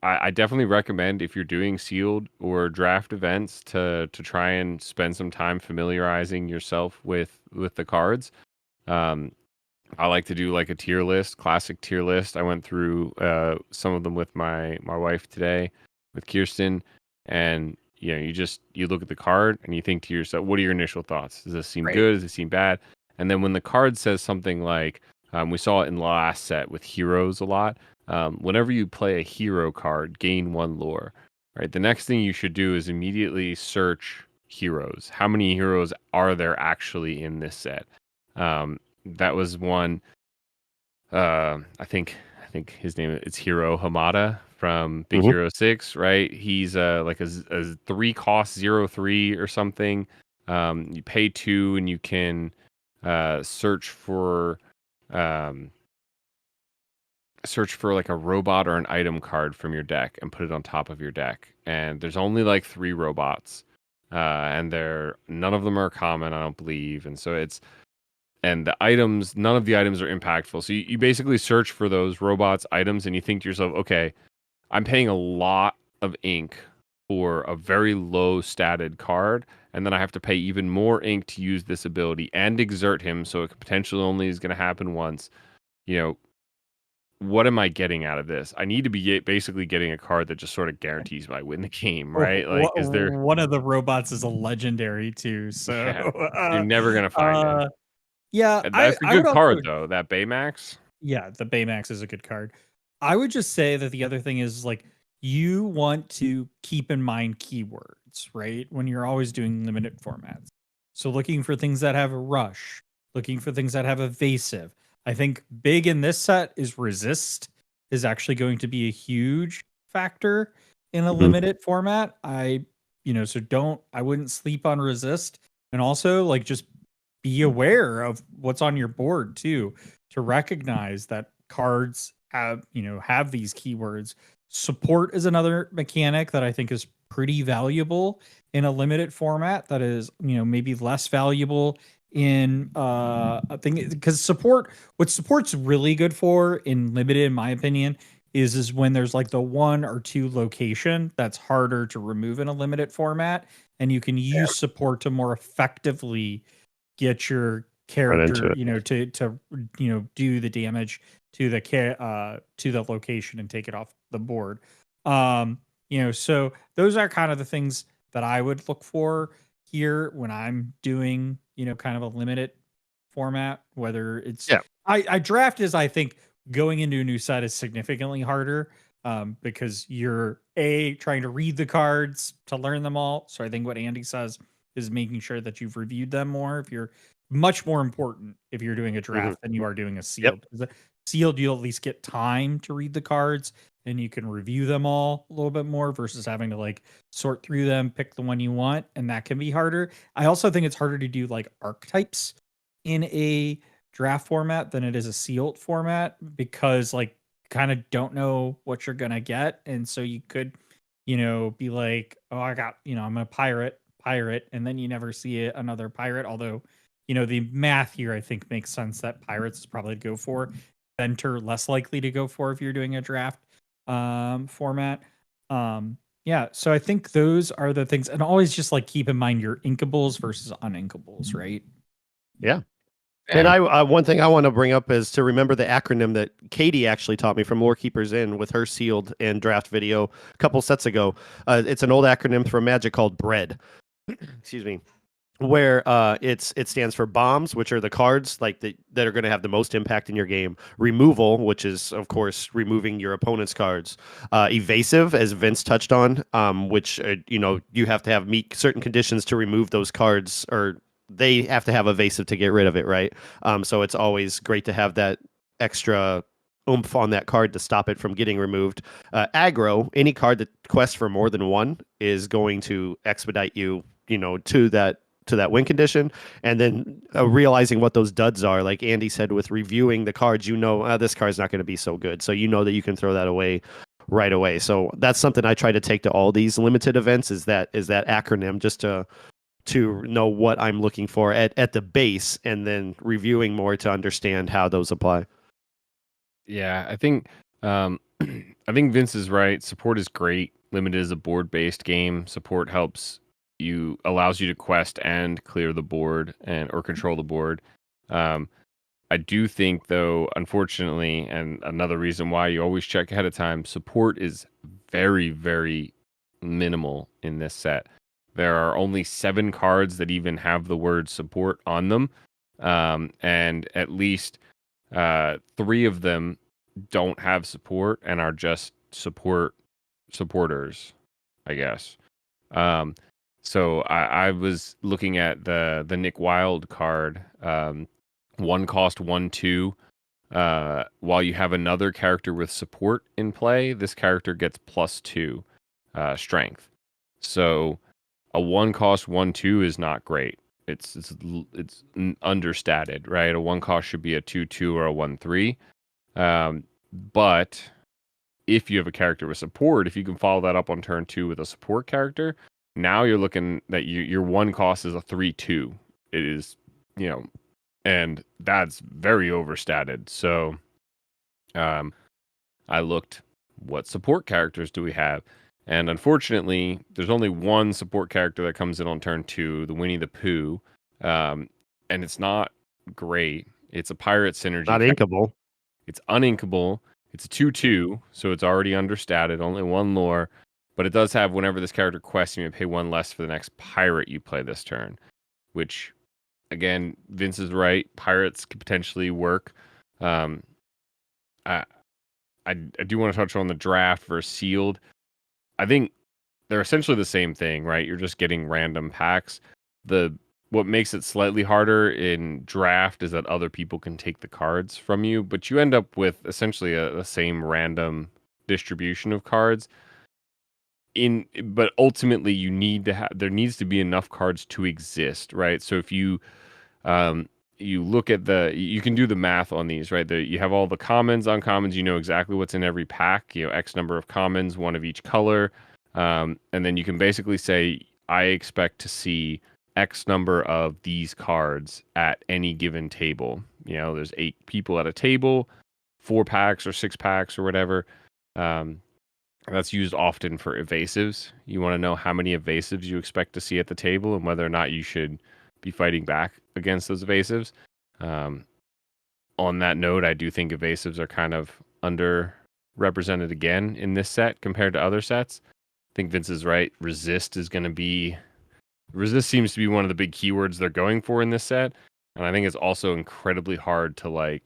I definitely recommend, if you're doing sealed or draft events, to try and spend some time familiarizing yourself with the cards. I like to do like a tier list, classic tier list. I went through some of them with my wife today, with Kirsten, and you look at the card and you think to yourself, what are your initial thoughts? Does this seem good? Does it seem bad? And then when the card says something like, we saw it in the last set with heroes a lot. Whenever you play a hero card, gain 1 lore. Right. The next thing you should do is immediately search heroes. How many heroes are there actually in this set? That was one. I think his name is Hero Hamada from Big Hero 6, right? He's like a 3 cost 0/3 or something. You pay 2 and you can search for like a robot or an item card from your deck and put it on top of your deck. And there's only like 3 robots, and none of them are common, I don't believe. And so and the items, none of the items are impactful. So you basically search for those robots items and you think to yourself, okay, I'm paying a lot of ink for a very low statted card, and then I have to pay even more ink to use this ability and exert him, so it potentially only is going to happen once. What am I getting out of this? I need to be basically getting a card that just sort of guarantees I win the game, right? Like, is there one of the robots is a legendary too, so yeah, you're never going to find it. Yeah, That's a I would good card, also, though. That Baymax. yeah, the Baymax is a good card. I would just say that the other thing is like you want to keep in mind keywords, right? When you're always doing limited formats. So looking for things that have a rush, looking for things that have evasive. I think big in this set is resist is actually going to be a huge factor in a limited format. I wouldn't sleep on resist. And also like just be aware of what's on your board too, to recognize that cards have these keywords. Support is another mechanic that I think is pretty valuable in a limited format that is maybe less valuable in a thing, because what support's really good for in limited, in my opinion, is when there's like the 1 or 2 location that's harder to remove in a limited format, and you can use support to more effectively get your character to do the damage to the location and take it off the board. So those are kind of the things that I would look for here when I'm doing kind of a limited format, whether it's I draft is, I think, going into a new set is significantly harder, because you're trying to read the cards to learn them all. So I think what Andy says is making sure that you've reviewed them more. If you're much more important if you're doing a draft than you are doing a sealed. Sealed, you'll at least get time to read the cards and you can review them all a little bit more versus having to like sort through them, pick the one you want, and that can be harder. I also think it's harder to do like archetypes in a draft format than it is a sealed format, because like kind of don't know what you're gonna get, and so you could be like, oh, I got I'm a pirate, and then you never see another pirate. Although the math here I think makes sense that pirates is probably to go for, center less likely to go for if you're doing a draft format. So I think those are the things, and always just like keep in mind your inkables versus uninkables, right? And I one thing I want to bring up is to remember the acronym that Katie actually taught me from Lorekeepers Inn with her sealed and draft video a couple sets ago. It's an old acronym for Magic called BREAD. Excuse me. where it stands for bombs, which are the cards like that are going to have the most impact in your game. Removal, which is of course removing your opponent's cards. Evasive, as Vince touched on, which you have to meet certain conditions to remove those cards, or they have to have evasive to get rid of it, right? So it's always great to have that extra oomph on that card to stop it from getting removed. Aggro, any card that quests for more than one is going to expedite you, to that win condition. And then realizing what those duds are, like Andy said, with reviewing the cards, this card's not going to be so good, so that you can throw that away right away. So that's something I try to take to all these limited events, is that acronym, just to know what I'm looking for at the base, and then reviewing more to understand how those apply. Yeah, I think I think Vince is right. Support is great. Limited is a board-based game. Support allows you to quest and clear the board or control the board. I do think, though, unfortunately, and another reason why you always check ahead of time, support is very, very minimal in this set. There are only 7 cards that even have the word support on them, and at least 3 of them don't have support and are just supporters, I guess. So I was looking at the Nick Wilde card, 1 cost 1/2. While you have another character with support in play, this character gets +2 strength. So a 1 cost 1/2 is not great. It's understated, right? A 1 cost should be a 2/2 or a 1/3. But if you have a character with support, if you can follow that up on turn 2 with a support character, now you're looking that your 1 cost is a 3/2. It is, and that's very overstated. So I looked, what support characters do we have? And unfortunately, there's only one support character that comes in on turn 2, the Winnie the Pooh. And it's not great. It's a pirate synergy. Not inkable. It's uninkable. It's a 2/2, so it's already understated, only 1 lore. But it does have, whenever this character quests, you may pay 1 less for the next pirate you play this turn. Which, again, Vince is right. Pirates could potentially work. I do want to touch on the draft versus sealed. I think they're essentially the same thing, right? You're just getting random packs. What makes it slightly harder in draft is that other people can take the cards from you, but you end up with essentially the same random distribution of cards. But ultimately, there needs to be enough cards to exist, right? So if you look at you can do the math on these, right? You have all the commons, uncommons. You know exactly what's in every pack. X number of commons, 1 of each color, and then you can basically say, I expect to see X number of these cards at any given table. There's 8 people at a table, 4 packs or 6 packs or whatever. That's used often for evasives. You want to know how many evasives you expect to see at the table and whether or not you should be fighting back against those evasives. On that note, I do think evasives are kind of underrepresented again in this set compared to other sets. I think Vince is right. Resist seems to be one of the big keywords they're going for in this set. And I think it's also incredibly hard to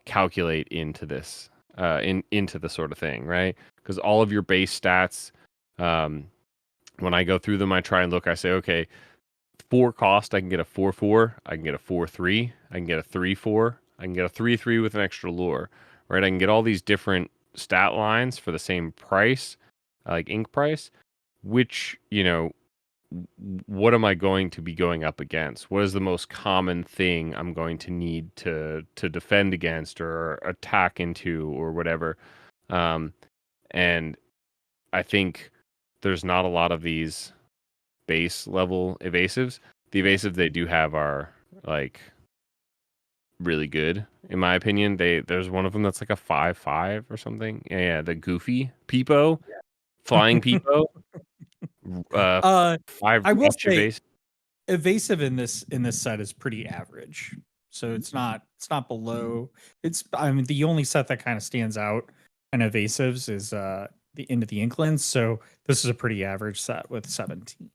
calculate into this, into the sort of thing, right? Because all of your base stats, when I go through them, I try and look, I say, okay, 4 cost, I can get a 4/4, I can get a 4/3, I can get a 3/4, I can get a 3/3 with an extra lure, right? I can get all these different stat lines for the same price, like ink price, which, what am I going to be going up against? What is the most common thing I'm going to need to defend against or attack into or whatever? And I think there's not a lot of these base level evasives. The evasives they do have are really good, in my opinion. There's one of them that's like a 5/5 or something. Yeah, the Goofy Peepo, Flying Peepo. 5 I will say evasive. evasive in this set is pretty average. So it's not below. The only set that kind of stands out in evasives is the Into the Inklands. So this is a pretty average set with 17.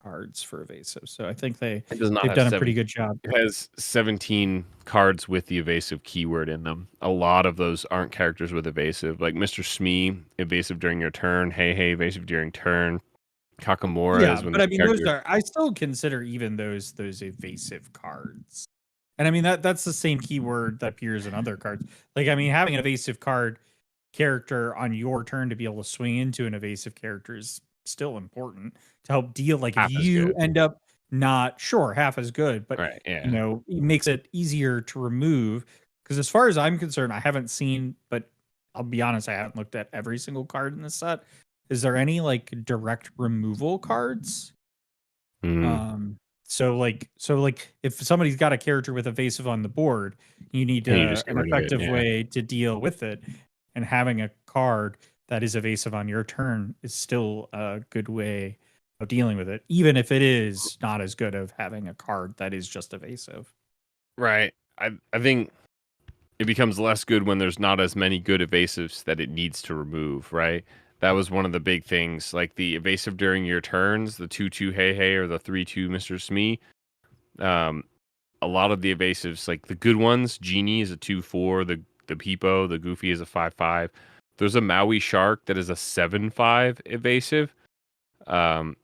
cards for evasive. So I think they've It does not have done a pretty good job. It has 17 cards with the evasive keyword in them. A lot of those aren't characters with evasive, like Mr. Smee, evasive during your turn. Hey, hey, evasive during turn. Kakamura Yeah, is when but the I mean, those character. are I still consider even those evasive cards. And I mean that's the same keyword that appears in other cards. Like I mean, having an evasive card character on your turn to be able to swing into an evasive character is still important to help deal. Like if Half as you good. end up not sure half as good, but Right, yeah. you know, it makes it easier to remove. Because as far as I'm concerned, I haven't seen, but I'll be honest, I haven't looked at every single card in the set. Is there any like direct removal cards? Mm. So like if somebody's got a character with evasive on the board, you need And you just get an rid of it. effective Yeah. way to deal with it. And having a card that is evasive on your turn is still a good way of dealing with it, even if it is not as good of having a card that is just evasive. Right. I think it becomes less good when there's not as many good evasives that it needs to remove, right? That was one of the big things, like the evasive during your turns, the 2/2 hey hey or the 3/2 Mr. Smee. A lot of the evasives, like the good ones, Genie is a 2/4, the Peepo, the Goofy is a 5/5. There's a Maui Shark that is a 7/5 evasive,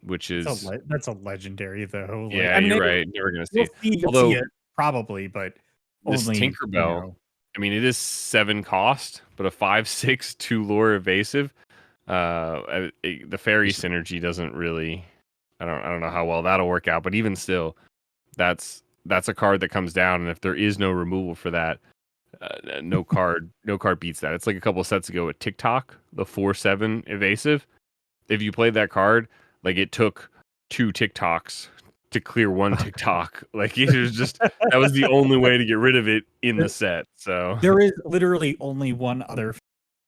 which is That's a legendary though. Like yeah, I mean, you're right. Never gonna see you'll see Although it probably, but this only Tinkerbell, I mean, it is 7 cost, but a 5/6 2 lure evasive. The fairy synergy doesn't really. I don't know how well that'll work out, but even still, that's a card that comes down, and if there is no removal for that, no card beats that. It's like a couple of sets ago with TikTok, the 4/7 evasive. If you played that card, like it took 2 TikToks to clear one TikTok. Like it was just that was the only way to get rid of it in the set. So there is literally only one other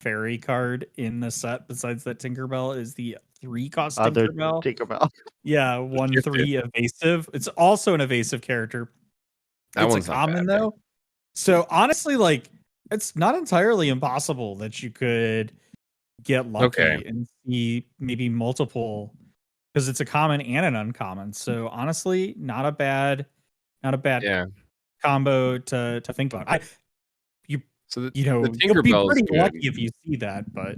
fairy card in the set besides that Tinkerbell is the 3-cost Other Tinkerbell. Tinkerbell. Yeah, 1/3 evasive. It's also an evasive character. that It's a one's not common bad. though. So honestly, like it's not entirely impossible that you could get lucky Okay. and see maybe multiple because it's a common and an uncommon. So honestly, not a bad Yeah. combo to think about. So You the know, you'll be Tinkerbell is pretty good. lucky if you see that, but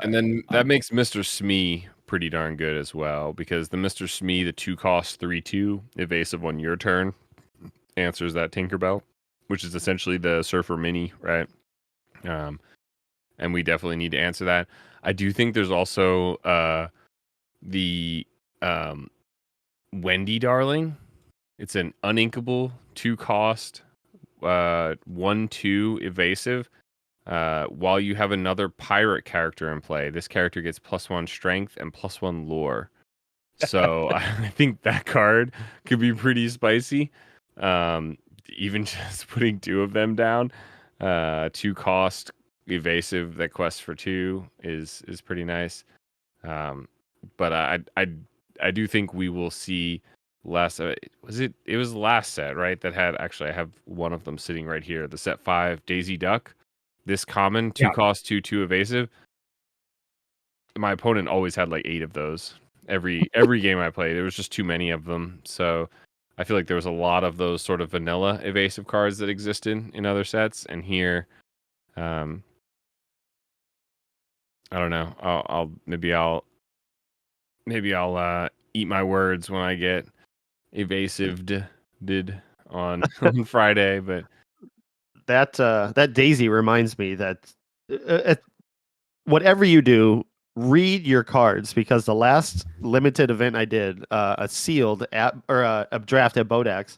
And then that makes Mr. Smee pretty darn good as well, because the Mr. Smee, the 2 cost 3/2 evasive on your turn, answers that Tinkerbell, which is essentially the Surfer Mini, right? And we definitely need to answer that. I do think there's also the Wendy Darling. It's an uninkable 2 cost 1/2 evasive. While you have another pirate character in play, this character gets +1 strength and +1 lore. So I think that card could be pretty spicy. Even just putting 2 of them down, 2 cost evasive that quests for 2 is pretty nice. But I do think we will see less of it. It was the last set, right? That had actually I have one of them sitting right here. The set 5 Daisy Duck. This common 2 cost 2/2 evasive. My opponent always had like 8 of those. Every game I played, there was just too many of them. So I feel like there was a lot of those sort of vanilla evasive cards that existed in other sets, and here, I don't know. Maybe I'll eat my words when I get evasive did on on Friday, but That Daisy reminds me that whatever you do, read your cards, because the last limited event I did, a sealed a draft at Bodax,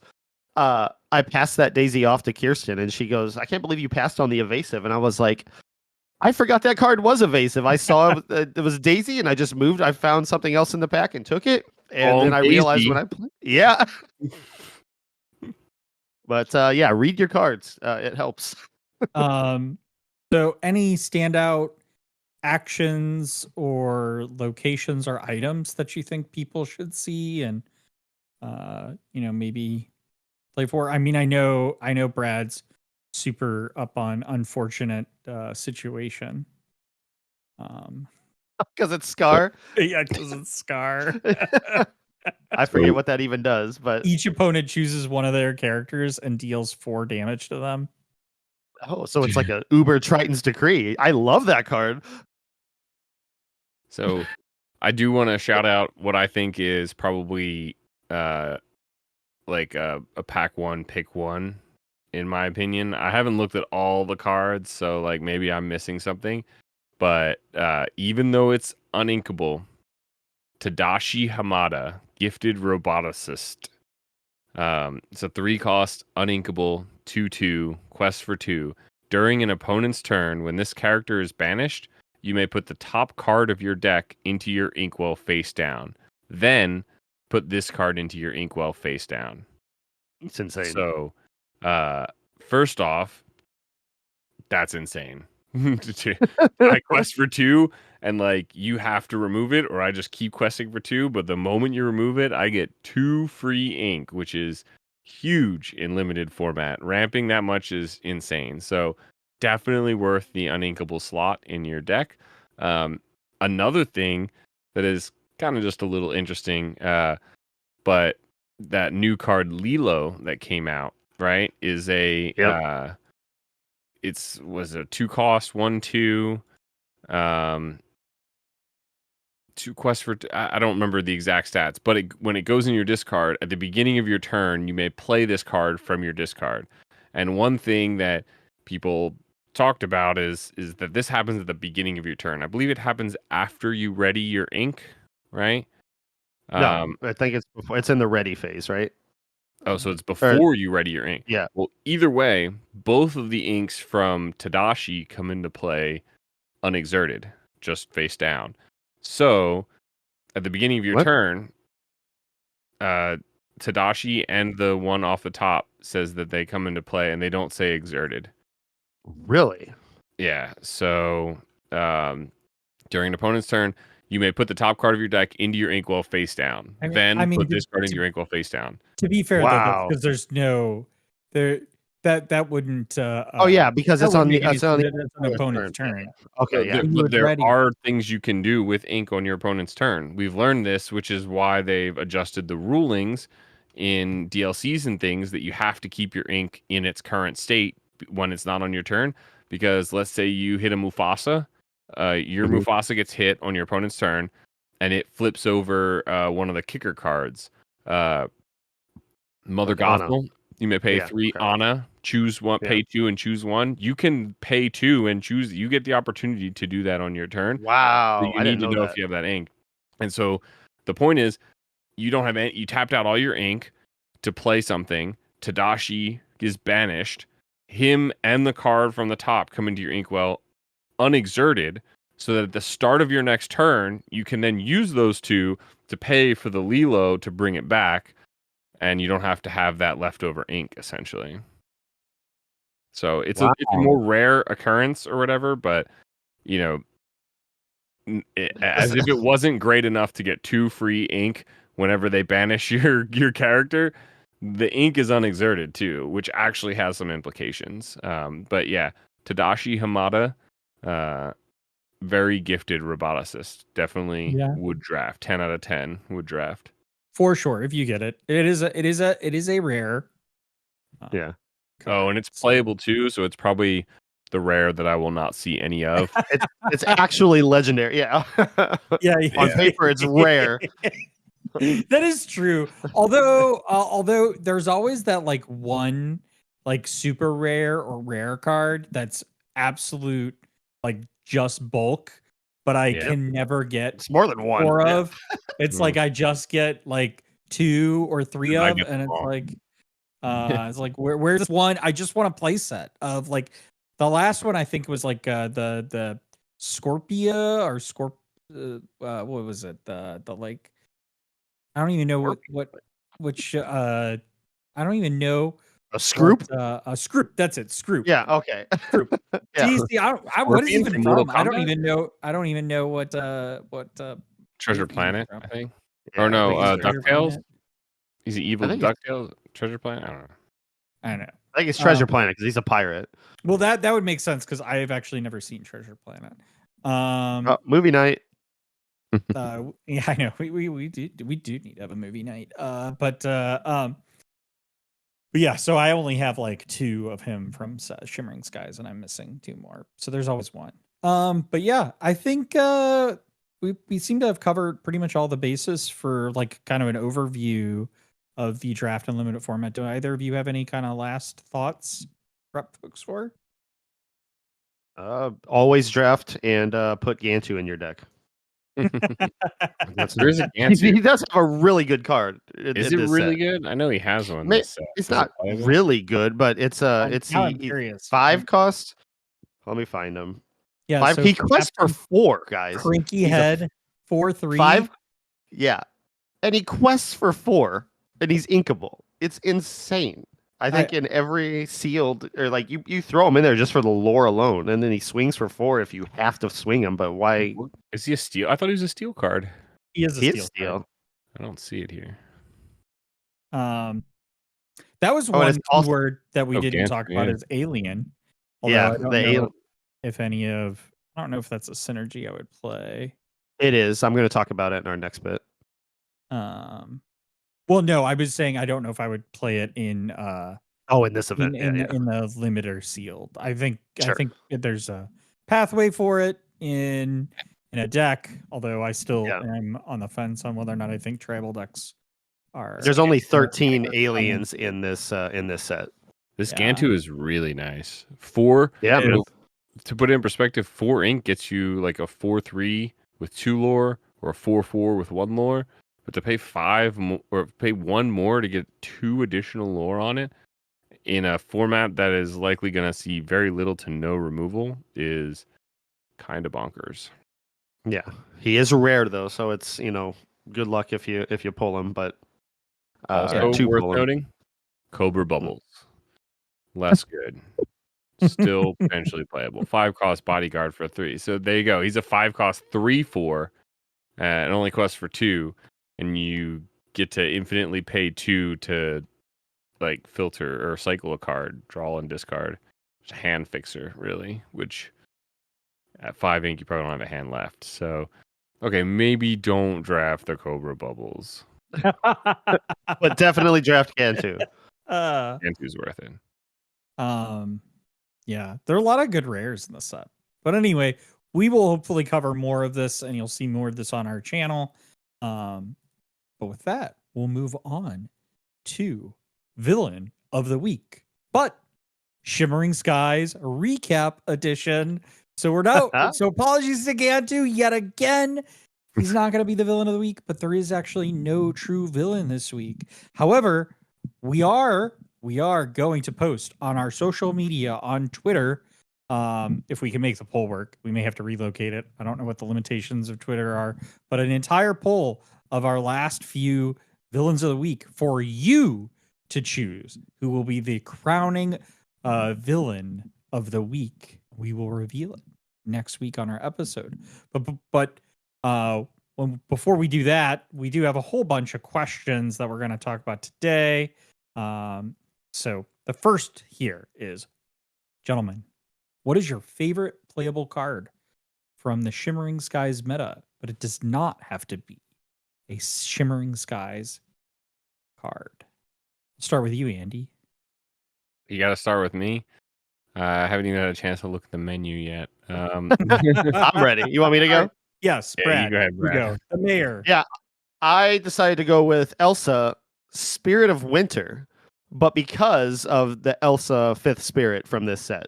I passed that Daisy off to Kirsten, and she goes, "I can't believe you passed on the evasive." And I was like, "I forgot that card was evasive. I saw it was Daisy, and I just moved. I found something else in the pack and took it, and then I realized when I yeah." But yeah, read your cards. It helps. So any standout actions or locations or items that you think people should see and you know, maybe play for? I mean, I know Brad's super up on Unfortunate Situation. Because it's Scar. Yeah, because it's Scar. I forget what that even does, but Each opponent chooses one of their characters and deals 4 damage to them. so it's like a Uber Triton's Decree. I love that card. So I do want to shout out what I think is probably like a pack one, pick one, in my opinion. I haven't looked at all the cards, so like maybe I'm missing something. But even though it's uninkable, Tadashi Hamada, Gifted Roboticist. It's a 3-cost, uninkable, 2/2, quest for 2. During an opponent's turn, when this character is banished, you may put the top card of your deck into your inkwell face down. Then put this card into your inkwell face down. It's insane. So, first off, that's insane. I quest for 2, and like you have to remove it, or I just keep questing for 2. But the moment you remove it, I get 2 free ink, which is huge in limited format. Ramping that much is insane. So definitely worth the uninkable slot in your deck. Another thing that is kind of just a little interesting, but that new card Lilo that came out, right, is a was a 2-cost, 1/2, 2 quests for. I don't remember the exact stats, but when it goes in your discard at the beginning of your turn, you may play this card from your discard. And one thing that people talked about is that this happens at the beginning of your turn. I believe it happens after you ready your ink, right? No, I think it's before. It's in the ready phase, right? Oh, so it's before you ready your ink. Yeah. Well, either way, both of the inks from Tadashi come into play unexerted, just face down. So, at the beginning of your turn, Tadashi and the one off the top says that they come into play, and they don't say exerted. Really? Yeah. So, during an opponent's turn, you may put the top card of your deck into your inkwell face down. Put this card into your inkwell face down. To be fair, though, because there's no there that wouldn't. Oh yeah, because it's on the opponent's turn. Okay, yeah. But there are things you can do with ink on your opponent's turn. We've learned this, which is why they've adjusted the rulings in DLCs and things that you have to keep your ink in its current state when it's not on your turn. Because let's say you hit a Mufasa, your Mufasa gets hit on your opponent's turn, and it flips over one of the kicker cards. Mother Gothel. You may pay 3 Ana, choose one, pay 2 and choose 1. You can pay 2 and choose. You get the opportunity to do that on your turn. Wow. So you need to know if you have that ink. And so the point is, you don't have any, you tapped out all your ink to play something. Tadashi is banished. Him and the card from the top come into your inkwell unexerted, so that at the start of your next turn, you can then use those 2 to pay for the Lilo to bring it back. And you don't have to have that leftover ink, essentially. So it's a more rare occurrence or whatever, but you know, as if it wasn't great enough to get 2 free ink whenever they banish your character, the ink is unexerted too, which actually has some implications. But yeah, Tadashi Hamada, very gifted roboticist, definitely would draft. 10 out of 10 would draft. For sure, if you get it, it is a rare. Yeah. Oh, and it's playable too, so it's probably the rare that I will not see any of. It's actually legendary. Yeah. Yeah. On paper, it's rare. That is true. Although there's always that like one like super rare or rare card that's absolute like just bulk, but I can never get it's more than one. 4 of. It's like I just get like 2 or 3 of, and it's like where's this one? I just want a play set of like the last one. I think was like the Scorpia or what was it? The like I don't even know which I don't even know. A Scroop? A Scroop. That's it. Scroop. Yeah. Okay. Scroop. Yeah. See, what is even from? I don't even know what Treasure Planet, I think. Or no, DuckTales. Is he evil DuckTales? Treasure Planet? I don't know. I think it's Treasure Planet because he's a pirate. Well, that would make sense because I have actually never seen Treasure Planet. Movie night. Yeah, I know. We do need to have a movie night. But yeah, so I only have like 2 of him from Shimmering Skies, and I'm missing 2 more. So there's always one. But yeah, I think we seem to have covered pretty much all the bases for like kind of an overview of the Draft Unlimited format. Do either of you have any kind of last thoughts, prep folks for? Always draft and put Gantu in your deck. There's a He Gantu. does have a really good card. Is it really good? I know he has one. It's Is not it playable? really good, but it's Now I'm he curious. 5 cost. Let me find him. Yeah, 5. so He quests for Captain 4, guys. Cranky He's a Head 4/3. 5. Yeah, and he quests for 4, and he's inkable. It's insane. I think in every sealed, or like you throw him in there just for the lore alone, and then he swings for 4 if you have to swing him. But why? Is he a steel? I thought he was a steel card. He is a He steel. is steel. I don't see it here. That was and one it's also- keyword that we didn't Gantu, talk about yeah. is alien. Although Yeah, I don't the know if any of I don't know if that's a synergy I would play. It is. I'm going to talk about it in our next bit. Well, no, I was saying I don't know if I would play it in in this event, in the limiter sealed. I think Sure. there's a pathway for it in a deck, although I still am on the fence on whether or not I think tribal decks are. There's only 13 aliens in this set. This Gantu is really nice. 4. Yeah, man. To put it in perspective, 4 ink gets you like a 4/3 with 2 lore, or a 4/4 with 1 lore. But to pay 5 or pay 1 more to get 2 additional lore on it in a format that is likely going to see very little to no removal is kind of bonkers. Yeah, he is rare though, so it's good luck if you pull him. But Also to worth pull him. noting, Cobra Bubbles, less good. Still potentially playable. 5 cost bodyguard for 3. So there you go. He's a 5 cost 3/4, and only costs for 2, and you get to infinitely pay 2 to like filter or cycle a card, draw and discard. It's a hand fixer, really. Which at 5 ink you probably don't have a hand left. So okay, maybe don't draft the Cobra Bubbles. But definitely draft Gantu. Gantu's worth it. Yeah, there are a lot of good rares in the set. But anyway, we will hopefully cover more of this, and you'll see more of this on our channel. But with that, we'll move on to Villain of the Week. But Shimmering Skies Recap Edition. So we're not. So apologies to Gantu yet again. He's not going to be the Villain of the Week, but there is actually no true villain this week. However, we are going to post on our social media on Twitter. If we can make the poll work, we may have to relocate it. I don't know what the limitations of Twitter are, but an entire poll of our last few villains of the week for you to choose who will be the crowning villain of the week. We will reveal it next week on our episode. But before we do that, we do have a whole bunch of questions that we're going to talk about today. So the first here is, gentlemen, what is your favorite playable card from the Shimmering Skies meta? But it does not have to be a Shimmering Skies card. Let's start with you, Andy. You got to start with me. I haven't even had a chance to look at the menu yet. I'm ready. You want me to go? Yes, Brad. You go ahead, Brad. You go. The mayor. Yeah, I decided to go with Elsa, Spirit of Winter, but because of the Elsa 5th Spirit from this set.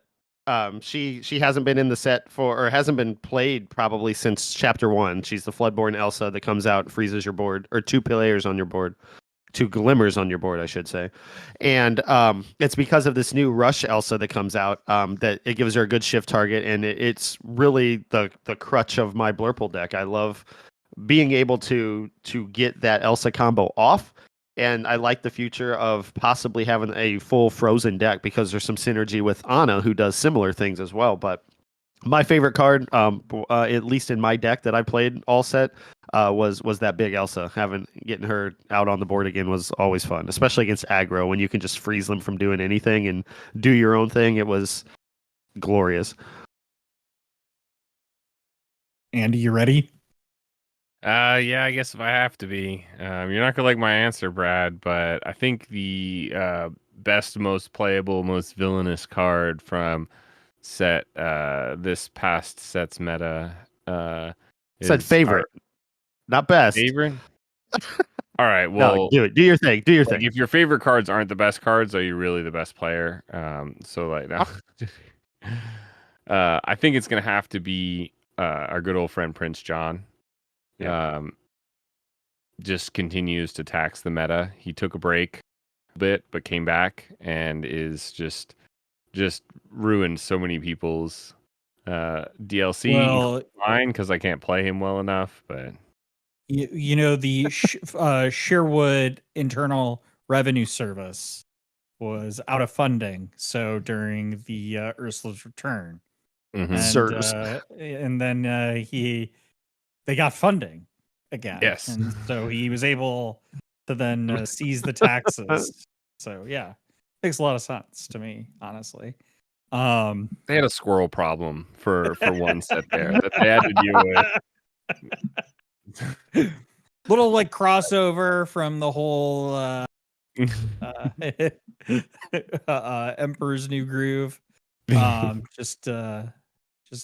She hasn't been in the set or hasn't been played probably since Chapter 1. She's the Floodborn Elsa that comes out and freezes your board, or 2 players on your board. 2 glimmers on your board, I should say. And it's because of this new Rush Elsa that comes out that it gives her a good shift target, and it's really the crutch of my Blurple deck. I love being able to get that Elsa combo off, and I like the future of possibly having a full Frozen deck because there's some synergy with Anna, who does similar things as well. But my favorite card, at least in my deck that I played all set, was that big Elsa. Getting her out on the board again was always fun, especially against aggro when you can just freeze them from doing anything and do your own thing. It was glorious. Andy, you ready? Yeah, I guess if I have to be, you're not gonna like my answer, Brad, but I think the best, most playable, most villainous card from this past set's meta Said is our favorite, not best. favorite. All right, No, well, do it. Do your thing. Do your like thing. if your favorite cards aren't the best cards, are you really the best player? So like no. I think it's gonna have to be our good old friend Prince John. Yeah. Just continues to tax the meta. He took a break a bit, but came back and is just ruined so many people's DLC, Well, mine because I can't play him well enough. But you know the Sherwood Internal Revenue Service was out of funding, so during the Ursula's return, and Sirs. then they got funding again, yes, and so he was able to then seize the taxes. So yeah, makes a lot of sense to me, honestly. they had a squirrel problem for one set there that they had to deal with. Little like crossover from the whole Emperor's New Groove. Just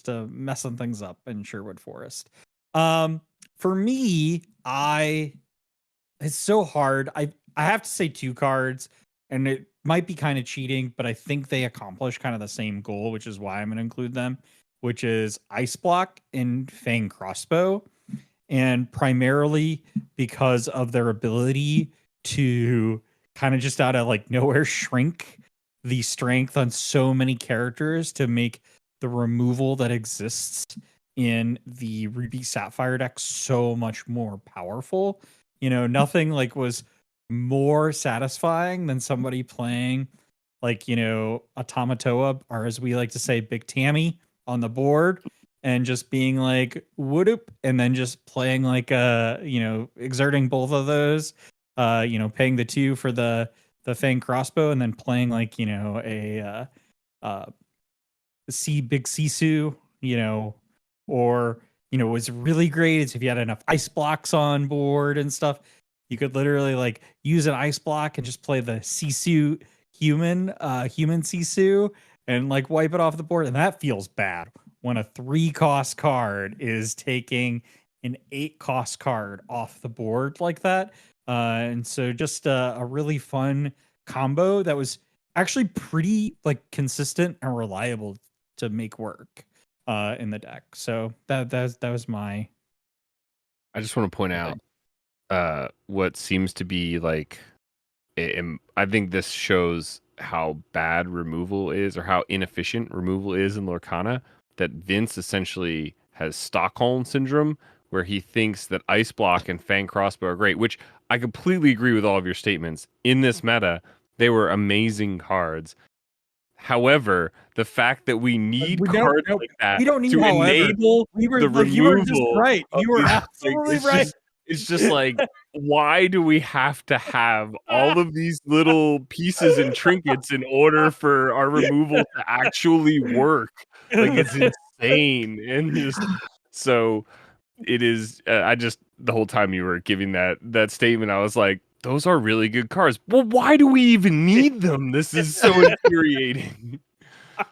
messing things up in Sherwood Forest. For me, it's so hard. I have to say two cards, and it might be kind of cheating, but I think they accomplish kind of the same goal, which is why I'm going to include them, which is Ice Block and Fang Crossbow, and primarily because of their ability to kind of just out of like nowhere shrink the strength on so many characters to make the removal that exists in the Ruby Sapphire deck so much more powerful. You know, nothing like was more satisfying than somebody playing like, you know, Automatoa, or as we like to say, Big Tammy on the board, and just being like whoop, and then just playing like you know, exerting both of those, you know, paying the 2 for the Fang Crossbow, and then playing like, you know, a Big Sisu, you know, or, you know, what's really great is if you had enough ice blocks on board and stuff, you could literally like use an ice block and just play the Sisu human Sisu and like wipe it off the board. And that feels bad when a 3-cost card is taking an 8-cost card off the board like that. And so just a really fun combo that was actually pretty like consistent and reliable to make work in the deck. So that was my. I just want to point out what seems to be like. I think this shows how bad removal is, or how inefficient removal is in Lorcana. That Vince essentially has Stockholm syndrome, where he thinks that Ice Block and Fang Crossbow are great, which I completely agree with all of your statements. In this meta, they were amazing cards. However, the fact that we need cards like that we don't need, to however, enable we were the like, you were just removal right. of You were these, absolutely it's right. it's just like, why do we have to have all of these little pieces and trinkets in order for our removal to actually work? Like, it's insane. And just so it is. I just, the whole time you were giving that statement, I was like, those are really good cards. Well, why do we even need them? This is so infuriating.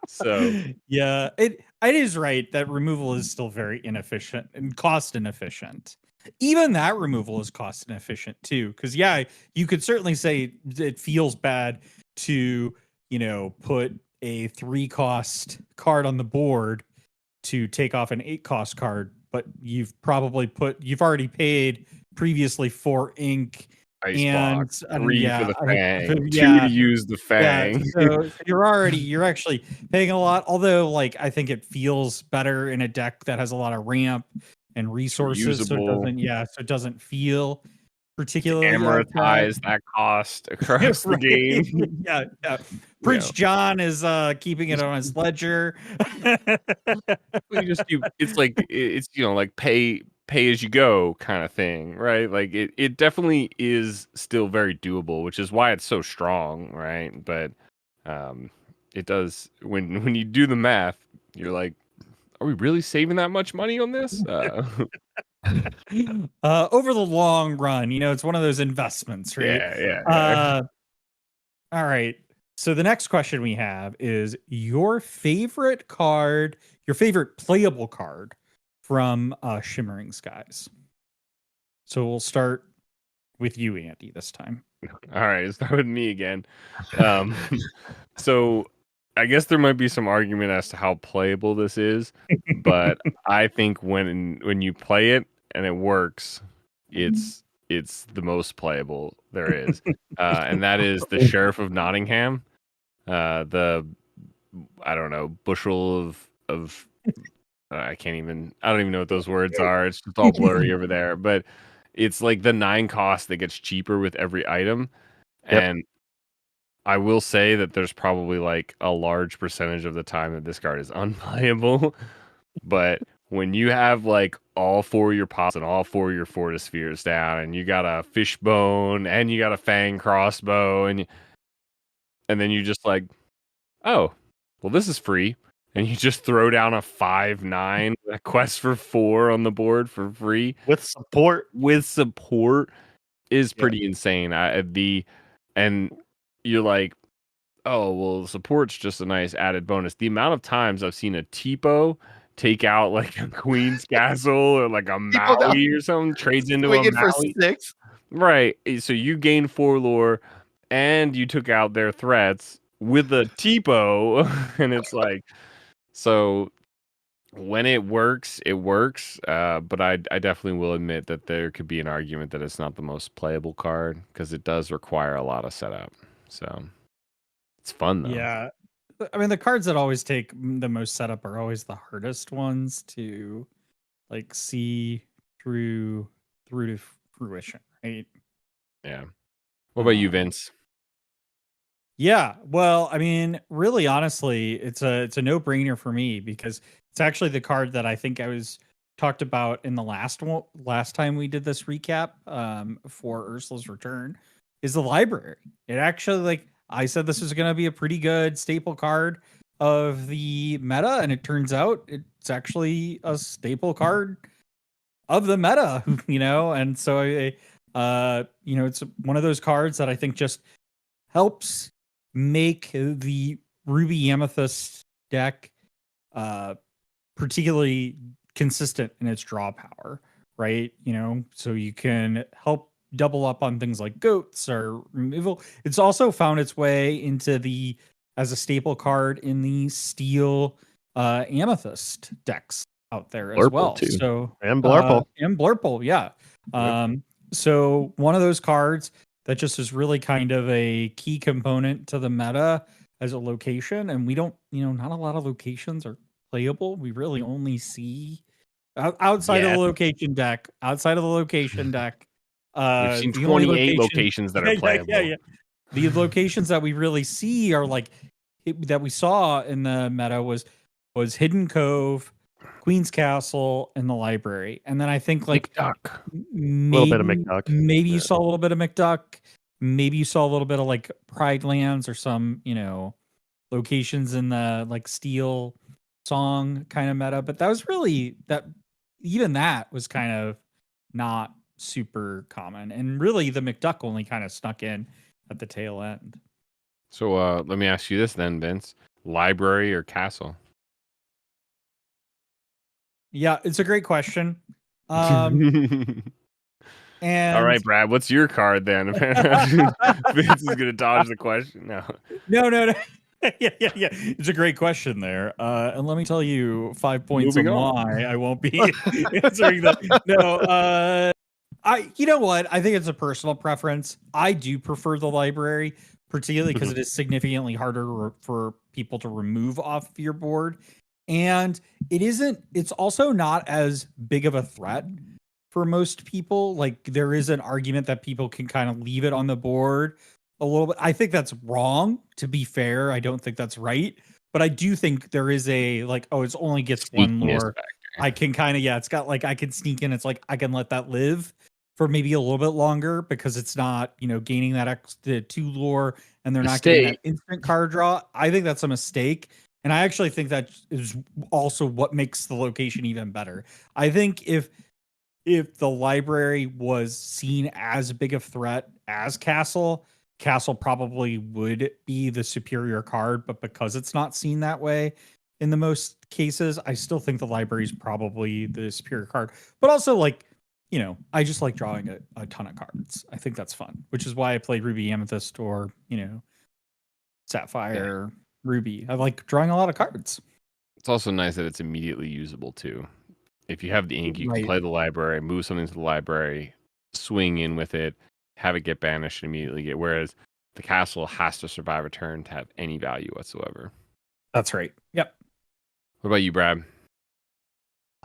So yeah, it is right that removal is still very inefficient and cost inefficient. Even that removal is cost inefficient too, because yeah, you could certainly say it feels bad to, you know, put a 3-cost card on the board to take off an 8-cost card, but you've already paid previously for ink Ice Block, 3 yeah, for the Fang, 2 yeah, to use the yeah. Fang. So you're actually paying a lot. Although, like, I think it feels better in a deck that has a lot of ramp and resources, so it doesn't feel particularly bad. Amortize that cost across the game. Yeah. Prince John is keeping it on his ledger. It's like, it's, you know, like pay as you go kind of thing, right? Like it definitely is still very doable, which is why it's so strong, right? But it does, when you do the math, you're like, are we really saving that much money on this? Over the long run, it's one of those investments, right? Yeah. All right. So the next question we have is your favorite card, your favorite playable card from Shimmering Skies. So we'll start with you, Andy, this time. All right, start with me again. So I guess there might be some argument as to how playable this is, but I think when you play it and it works, it's the most playable there is, and that is the Sheriff of Nottingham. The I don't know bushel of I don't even know what those words are. It's just all blurry over there, but it's like the 9 cost that gets cheaper with every item, Yep. and I will say that there's probably like a large percentage of the time that this card is unplayable. But when you have like all 4 of your pops and all 4 of your Fortis Spheres down, and you got a fishbone and you got a fang crossbow, and then you just like, oh, well, this is free. And you just throw down a 5/9, a quest for 4 on the board for free With support. Is pretty insane. And you're like, oh well, support's just a nice added bonus. The amount of times I've seen a Tipo take out like a Queen's Castle or like a Maui or something, trades into a Swing it for Maui. 6. Right. So you gain 4 lore and you took out their threats with a Tipo, and it's like, so when it works, it works. But I definitely will admit that there could be an argument that it's not the most playable card because it does require a lot of setup. So it's fun though. Yeah. I mean, the cards that always take the most setup are always the hardest ones to like see through to fruition, right? Yeah. What about you, Vince? Yeah, well, I mean, really honestly, it's a no-brainer for me because it's actually the card that I think I was talked about in the last time we did this recap for Ursula's Return is the library. It actually, like I said, this is going to be a pretty good staple card of the meta, and it turns out it's actually a staple card of the meta, and so it's one of those cards that I think just helps make the Ruby Amethyst deck particularly consistent in its draw power, right? So you can help double up on things like goats or removal. It's also found its way into as a staple card in the steel amethyst decks out there as well. Too. So and Blurple. Yeah. So one of those cards that just is really kind of a key component to the meta as a location. And we don't, not a lot of locations are playable. We really only see outside of the location deck. We've seen 28 locations that are playable. Yeah. The locations that we really see are like that we saw in the meta was Hidden Cove, Queen's Castle, and the library. And then I think like maybe, a little bit of McDuck. Maybe you saw a little bit of McDuck. Maybe you saw a little bit of like Pride Lands or some, locations in the like Steel Song kind of meta. But that was really even that was kind of not super common. And really the McDuck only kind of snuck in at the tail end. So let me ask you this then, Vince. Library or castle? Yeah, it's a great question. And all right, Brad, what's your card then? Vince is gonna dodge the question. No. Yeah. It's a great question there. And let me tell you 5 points on why I won't be answering that. No, you know what? I think it's a personal preference. I do prefer the library, particularly because it is significantly harder for people to remove off your board. And it's also not as big of a threat for most people. Like there is an argument that people can kind of leave it on the board a little bit. I think that's wrong, to be fair. I don't think that's right. But I do think there is a like, oh, it only gets one lore. I can kind of, it's got like, I can sneak in. It's like, I can let that live for maybe a little bit longer because it's not, gaining that extra 2 lore and they're not getting that instant card draw. I think that's a mistake. And I actually think that is also what makes the location even better. I think if if the library was seen as big a threat as Castle, Castle probably would be the superior card, but because it's not seen that way in the most cases, I still think the library is probably the superior card. But also, like, you know, I just like drawing a ton of cards. I think that's fun, which is why I played Ruby Amethyst or, you know, Sapphire Ruby. I like drawing a lot of cards. It's also nice that it's immediately usable too. If you have the ink, you can Right. play the library, move something to the library, swing in with it, have it get banished, and immediately get. Whereas the castle has to survive a turn to have any value whatsoever. That's right. Yep. What about you, Brad?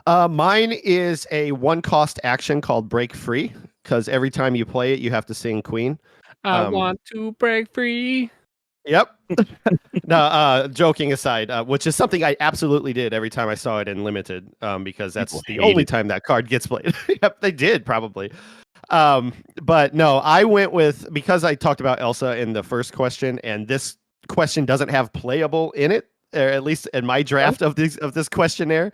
Mine is a 1-cost action called Break Free, because every time you play it, you have to sing Queen. I want to break free. Yep. No, joking aside, which is something I absolutely did every time I saw it in Limited, because that's People the hate only it. time that card gets played. Yep, they did probably. But no, I went with, because I talked about Elsa in the first question, and this question doesn't have playable in it, or at least in my draft of this questionnaire.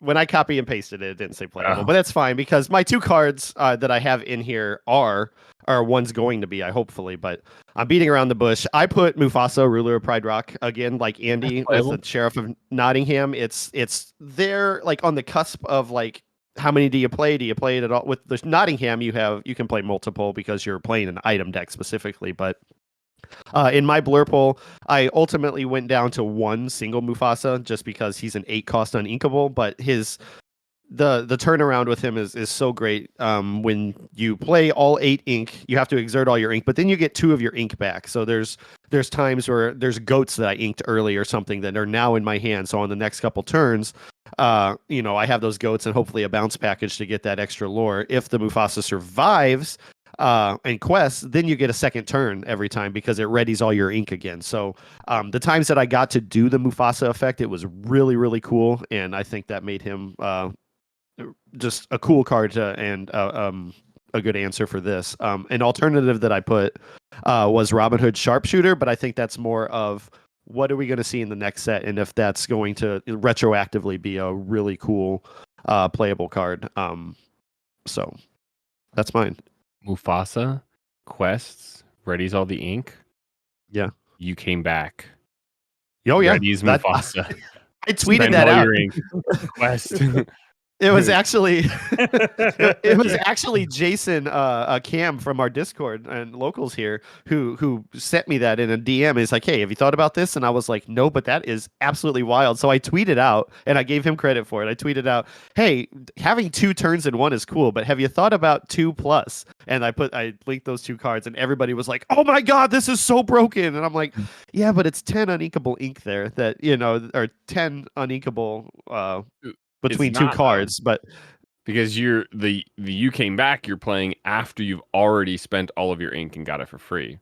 When I copy and pasted it, it didn't say playable, but that's fine because my 2 cards that I have in here are one's going to be, I hopefully, but I'm beating around the bush. I put Mufasa, ruler of Pride Rock, again, like Andy as the sheriff of Nottingham. It's there, like on the cusp of like, how many do you play? Do you play it at all? With the Nottingham, you can play multiple because you're playing an item deck specifically, but in my Blurple, I ultimately went down to 1 single Mufasa just because he's an 8-cost uninkable, but the turnaround with him is so great. When you play all 8 ink, you have to exert all your ink, but then you get 2 of your ink back. So there's times where there's goats that I inked early or something that are now in my hand. So on the next couple turns, you know, I have those goats and hopefully a bounce package to get that extra lore. If the Mufasa survives and quests, then you get a second turn every time because it readies all your ink again. So the times that I got to do the Mufasa effect, it was really, really cool. And I think that made him just a cool card and a good answer for this. An alternative that I put was Robin Hood Sharpshooter, but I think that's more of what are we going to see in the next set, and if that's going to retroactively be a really cool playable card. So that's mine. Mufasa, quests, readies all the ink. Yeah. You came back. Oh yeah. Readies Mufasa. I tweeted Spend that all out. your ink. Quest. It was actually it was actually Jason Cam from our Discord and locals here who sent me that in a DM. He's like, "Hey, have you thought about this?" And I was like, "No, but that is absolutely wild." So I tweeted out, and I gave him credit for it. I tweeted out, "Hey, having 2 turns in 1 is cool, but have you thought about 2+?" And I linked those 2 cards, and everybody was like, "Oh my god, this is so broken!" And I'm like, "Yeah, but it's 10 uninkable ink there that, you know, or 10 uninkable between 2 cards." But because the you came back, you're playing after you've already spent all of your ink and got it for free.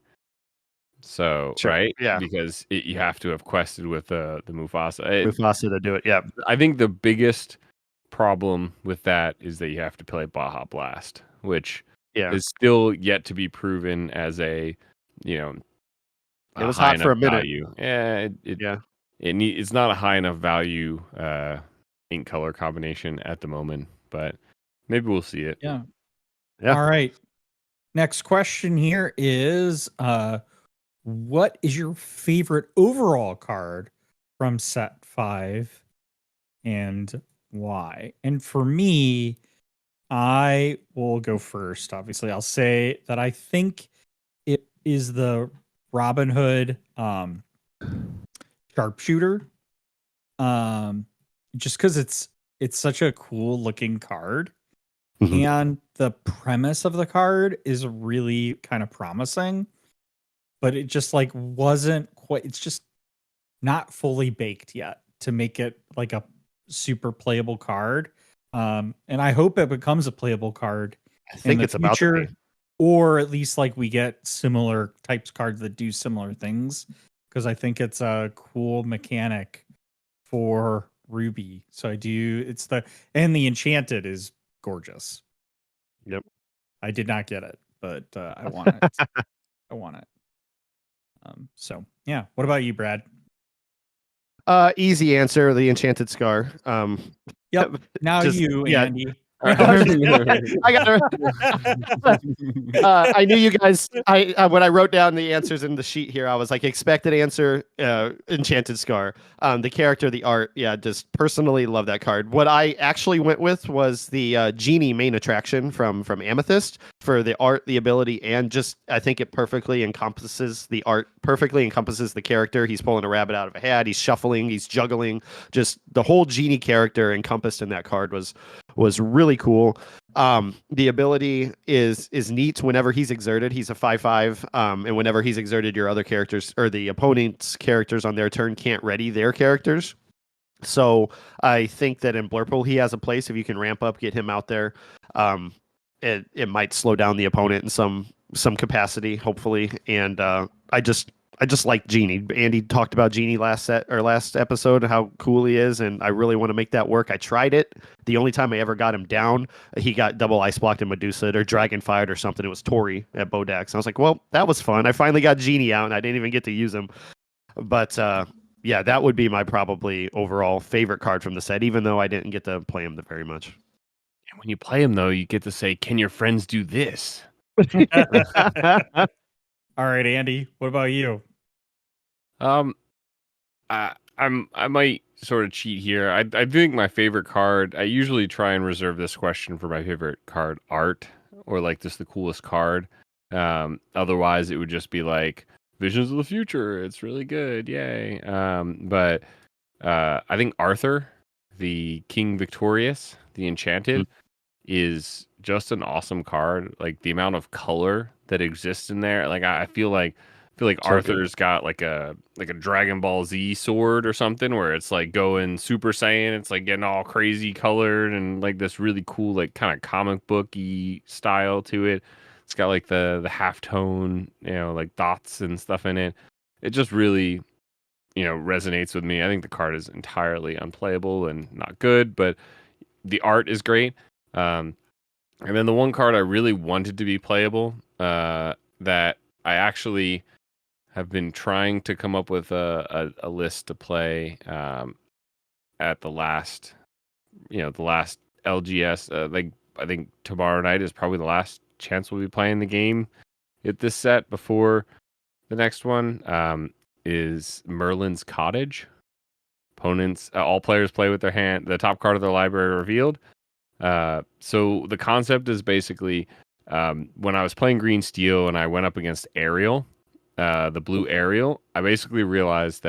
So sure, right, yeah, because you have to have quested with the Mufasa. Mufasa to do it. Yeah, I think the biggest problem with that is that you have to play Baja Blast, which is still yet to be proven as a, you know, it was hot for a minute. Value. Yeah, it's not a high enough value ink color combination at the moment, but maybe we'll see it. Yeah. All right. Next question here is what is your favorite overall card from set 5 and why? And for me, I will go first. Obviously, I'll say that I think it is the Robin Hood Sharpshooter. Just because it's such a cool looking card. Mm-hmm. And the premise of the card is really kind of promising, but it just like wasn't quite, it's just not fully baked yet to make it like a super playable card. And I hope it becomes a playable card in the future, or at least like we get similar types of cards that do similar things, because I think it's a cool mechanic for Ruby. So the Enchanted is gorgeous. Yep. I did not get it, but I want it. I want it. So yeah. What about you, Brad? Easy answer, the Enchanted Scar. Yep. Now Andy. I got I knew you guys. When I wrote down the answers in the sheet here, I was like, expected answer, Enchanted Scar. The character, the art, yeah, just personally love that card. What I actually went with was the Genie main attraction from Amethyst for the art, the ability, and just I think it perfectly encompasses the art, perfectly encompasses the character. He's pulling a rabbit out of a hat. He's shuffling. He's juggling. Just the whole Genie character encompassed in that card was really cool. The ability is neat. Whenever he's exerted, he's a 5/5, and whenever he's exerted, your other characters or the opponent's characters on their turn can't ready their characters. So I think that in Blurple he has a place if you can ramp up, get him out there. It might slow down the opponent in some capacity, hopefully. And I just like Genie. Andy talked about Genie last episode, how cool he is, and I really want to make that work. I tried it. The only time I ever got him down, he got double ice blocked in Medusa or Dragon Fired or something. It was Tori at Bodax. And I was like, well, that was fun. I finally got Genie out, and I didn't even get to use him. But yeah, that would be my probably overall favorite card from the set, even though I didn't get to play him very much. And when you play him, though, you get to say, "Can your friends do this?" All right, Andy, what about you? I might sort of cheat here. I think my favorite card. I usually try and reserve this question for my favorite card art or like just the coolest card. Otherwise, it would just be like Visions of the Future. It's really good, yay! But I think Arthur, the King Victorious, the Enchanted, is just an awesome card. Like the amount of color that exists in there. Like I feel like Arthur's got like a Dragon Ball Z sword or something where it's like going Super Saiyan. It's like getting all crazy colored and like this really cool like kind of comic booky style to it. It's got like the halftone, like dots and stuff in it. It just really, resonates with me. I think the card is entirely unplayable and not good, but the art is great. And then the one card I really wanted to be playable, that I actually have been trying to come up with a list to play at the last LGS. Like I think tomorrow night is probably the last chance we'll be playing the game at this set before the next one. Is Merlin's Cottage. Opponents, all players play with the top card of their library revealed. So the concept is basically when I was playing Green Steel and I went up against Ariel, the blue Ariel, I basically realized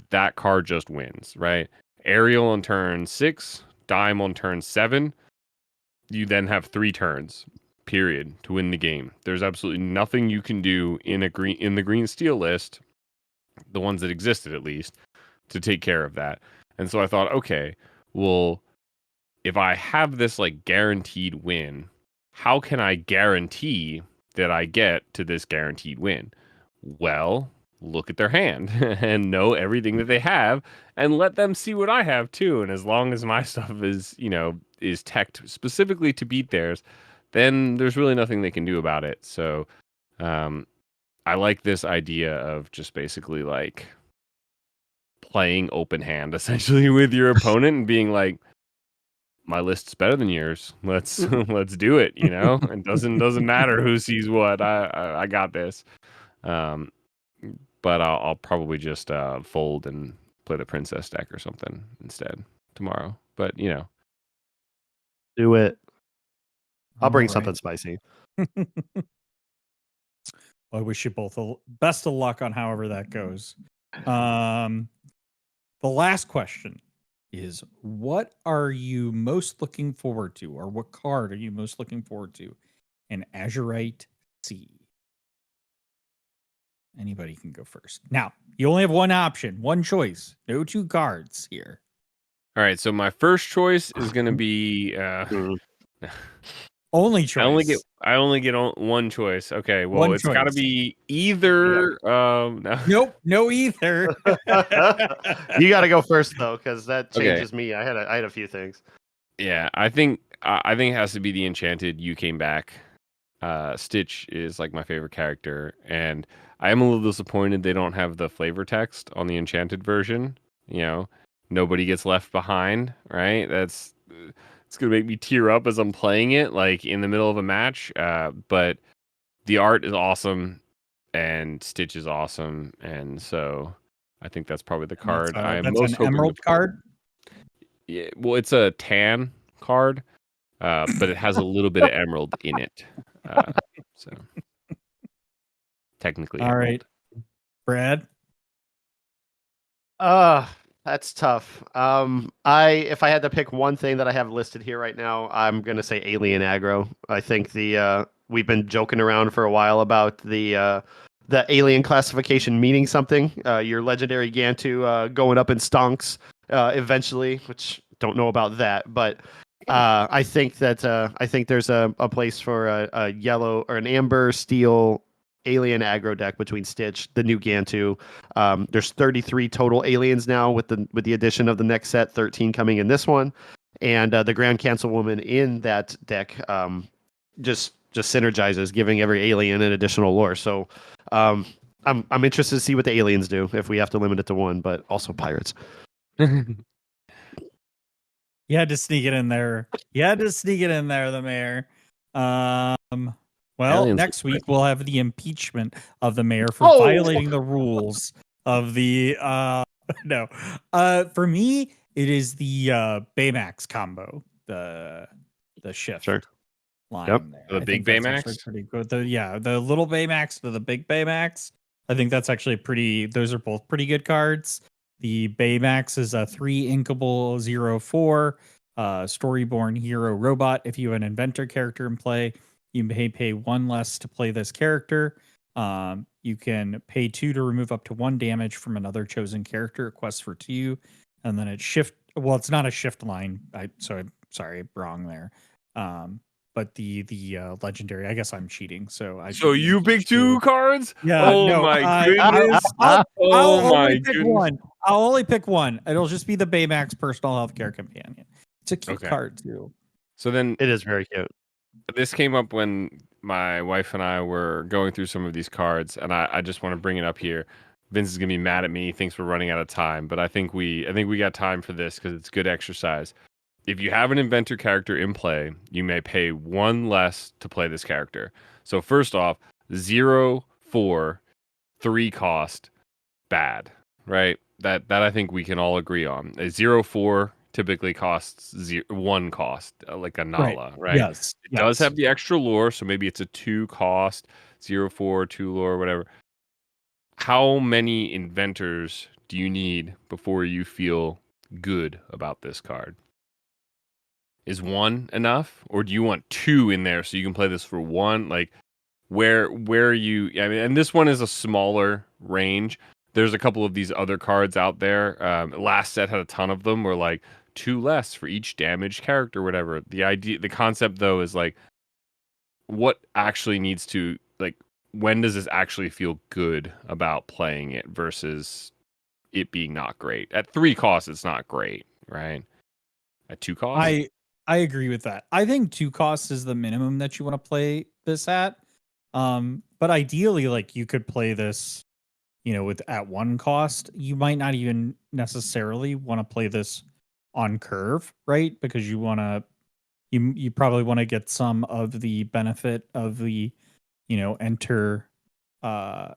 that card just wins, right? Ariel on turn 6, Dime on turn 7. You then have 3 turns, period, to win the game. There's absolutely nothing you can do in the Green Steel list, the ones that existed at least, to take care of that. And so I thought, okay, well, if I have this like guaranteed win, how can I guarantee that I get to this guaranteed win? Well, look at their hand and know everything that they have and let them see what I have too. And as long as my stuff is teched specifically to beat theirs, then there's really nothing they can do about it. So I like this idea of just basically like playing open hand essentially with your opponent and being like, my list's better than yours. Let's do it. It doesn't matter who sees what. I got this. But I'll probably just fold and play the princess deck or something instead tomorrow. But do it. I'll bring All something right. spicy. I wish you both best of luck on however that goes. The last question is, what are you most looking forward to, or what card are you most looking forward to in Azurite C? Anybody can go first. Now, you only have one option, one choice. No 2 cards here. All right, so my first choice is going to be Only choice. I only get one choice. Okay, well, One it's got to choice. be either. No. No, either. You got to go first though, because that changes me. I had a few things. Yeah, I think it has to be the Enchanted. You Came Back. Stitch is like my favorite character, and I am a little disappointed they don't have the flavor text on the Enchanted version. Nobody gets left behind, right? it's gonna make me tear up as I'm playing it, like in the middle of a match. But the art is awesome, and Stitch is awesome, and so I think that's probably the card I'm That's most an hoping to emerald play. card. Yeah, well, it's a tan card, but it has a little bit of emerald in it. So technically All emerald. right, Brad. That's tough. If I had to pick one thing that I have listed here right now, I'm gonna say alien aggro. I think we've been joking around for a while about the alien classification meaning something. Your legendary Gantu going up in stonks eventually, which don't know about that, but I think there's a place for a yellow or an amber steel alien aggro deck between Stitch, the new Gantu. There's 33 total aliens now with the addition of the next set, 13 coming in this one, and the Grand Cancel Woman in that deck just synergizes, giving every alien an additional lore. So I'm interested to see what the aliens do if we have to limit it to one, but also pirates. You had to sneak it in there. The mayor. Well, Aliens next look week we'll have the impeachment of the mayor for Oh! violating the rules of the no. For me, it is the Baymax combo, the shift Sure. line Yep. there. The I big think that's Baymax? actually pretty good. The little Baymax to the big Baymax. I think that's actually pretty. Those are both pretty good cards. The Baymax is a 3 inkable 0/4 Storyborn hero robot. If you have an inventor character in play, you may pay 1 less to play this character. You can pay 2 to remove up to 1 damage from another chosen character. It quests for 2, and then it shift. Well, it's not a shift line. I'm sorry, wrong there. But the legendary. I guess I'm cheating. So So you pick 2 cards? Yeah. Oh no, my goodness. I'll Oh my only pick goodness. one. I'll only pick one. It'll just be the Baymax Personal Healthcare Companion. It's a cute Okay. card too. So then It is very cute. this came up when my wife and I were going through some of these cards, and I just want to bring it up here. Vince is gonna be mad at me. He thinks we're running out of time, but I think we got time for this because it's good exercise. If you have an inventor character in play, you may pay 1 less to play this character. So first off, 0/4, 3 cost, bad, right? That I think we can all agree on. A 0/4 typically costs 1 cost, like a Nala, right? Yes. It does have the extra lore, so maybe it's a 2 cost, 0/4, 2 lore, whatever. How many inventors do you need before you feel good about this card? Is 1 enough, or do you want 2 in there so you can play this for 1? Like, where are you? I mean, and this one is a smaller range. There's a couple of these other cards out there. Last set had a ton of them. Were like 2 less for each damaged character, whatever. The concept though is like, what actually needs to, like, when does this actually feel good about playing it versus it being not great? At 3 costs, it's not great, right? At 2 costs, I agree with that. I think 2 costs is the minimum that you want to play this at. But ideally, like, you could play this, with at 1 cost. You might not even necessarily want to play this on curve, right? Because you probably want to get some of the benefit of the, enter the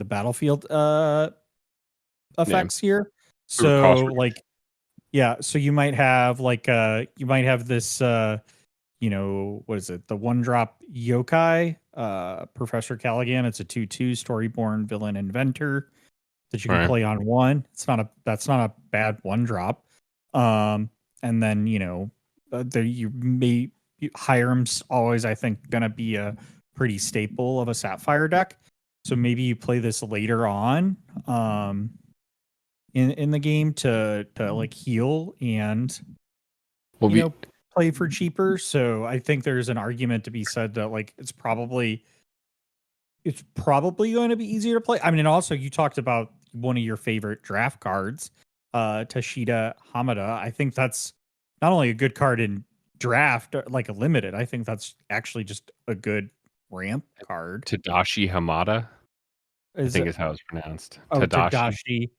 battlefield effects here. So like, yeah, so you might have this what is it? The 1-drop yokai, Professor Callaghan. It's a 2/2 Storyborn villain inventor that you can play on 1. That's not a bad 1-drop. And then Hiram's always, I think, gonna be a pretty staple of a Sapphire deck. So maybe you play this later on in the game to like heal and play for cheaper. So I think there's an argument to be said that, like, it's probably going to be easier to play. I mean, and also you talked about one of your favorite draft cards, Tashida Hamada. I think that's not only a good card in draft, like a limited. I think that's actually just a good ramp card. Tadashi Hamada, I think is how it's pronounced. Oh, Tadashi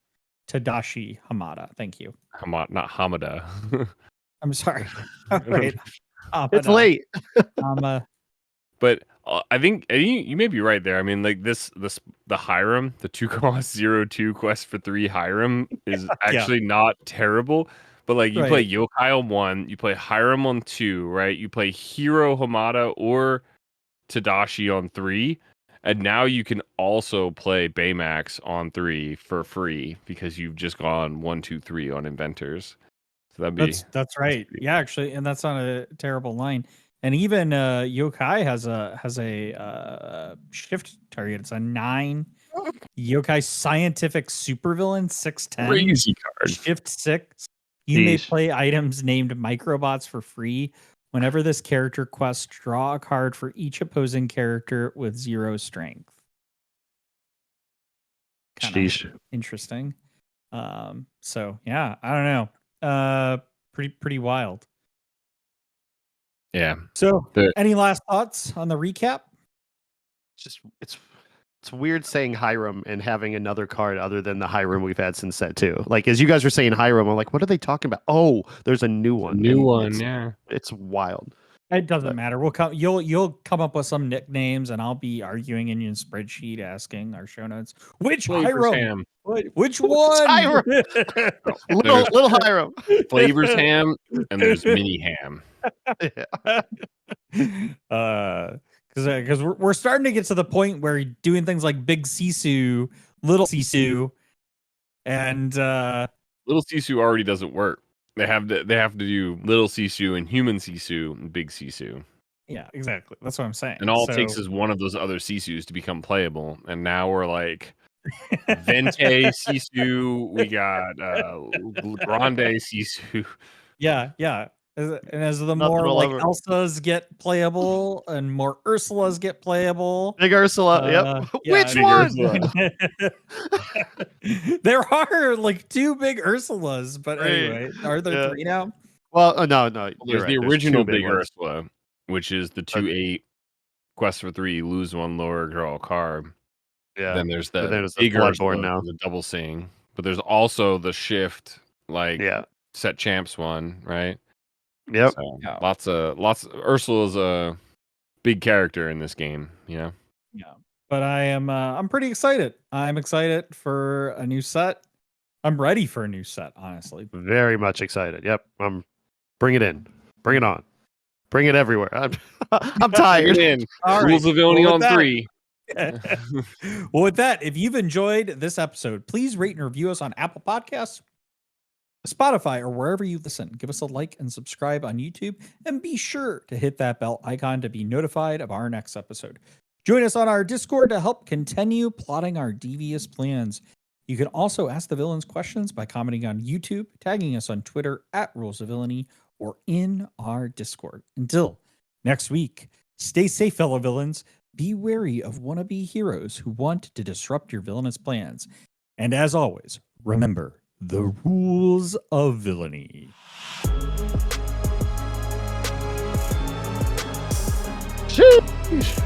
Hamada. Thank you. Not Hamada. I'm sorry. All right. It's late. But I think you may be right there. I mean, like the Hiram, the 2-cost 0-2 quest for 3 Hiram is actually not terrible. But like you play Right. Yokai on 1, you play Hiram on 2, right? You play Hiro Hamada or Tadashi on 3, and now you can also play Baymax on 3 for free because you've just gone 1, 2, 3 on Inventors. So That's right. Yeah, actually, and that's not a terrible line. And even Yokai has a shift target. It's a 9. Yokai scientific supervillain 610 crazy card. shift 6. You may Sheesh. play items named microbots for free. Whenever this character quests, draw a card for each opposing character with 0 strength. Kind of interesting. So yeah, I don't know. Pretty wild. Yeah. So any last thoughts on the recap? It's weird saying Hiram and having another card other than the Hiram we've had since set 2. Like, as you guys were saying Hiram, I'm like, what are they talking about? Oh, there's a new one. Yeah. It's wild. It doesn't matter. We'll come. You'll come up with some nicknames, and I'll be arguing in your spreadsheet, asking our show notes which Flavors Hiram, Ham. which one, Hiram? little Hiram. Flavors Ham, and there's Mini Ham. Because we're starting to get to the point where you're doing things like Big Sisu, Little Sisu, and Little Sisu already doesn't work. They have to do Little Sisu and Human Sisu and Big Sisu. Yeah, exactly. That's what I'm saying. And all it takes is one of those other Sisus to become playable. And now we're like Vente Sisu. We got Grande Sisu. Yeah. And as the more like Elsas get playable and more Ursulas get playable. Big Ursula, yep. Which one? There are like 2 big Ursulas, but anyway, are there 3 now? Well, no. There's the original Big Ursula, which is the 2/8 quest for 3, lose 1 lower, draw a card. Yeah. Then there's the big Ursula Bloodborne now. the double sing. But there's also the shift, like set champs one, right? Yep. So, lots of Ursula's a big character in this game, you know. Yeah. But I'm pretty excited. I'm excited for a new set. I'm ready for a new set, honestly. Very much excited. Yep. Bring it in. Bring it on. Bring it everywhere. I'm tired. Rules of Villainy on 3. Well, with that, if you've enjoyed this episode, please rate and review us on Apple Podcasts, Spotify, or wherever you listen. Give us a like and subscribe on YouTube, and be sure to hit that bell icon to be notified of our next episode. Join us on our Discord to help continue plotting our devious plans. You can also ask the villains questions by commenting on YouTube, tagging us on Twitter @RulesOfVillainy, or in our Discord. Until next week, stay safe, fellow villains. Be wary of wannabe heroes who want to disrupt your villainous plans. And as always, remember the rules of villainy. Sheesh.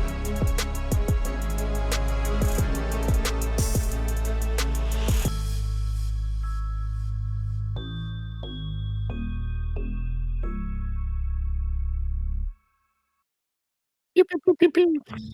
Pew, pew, pew, pew, pew.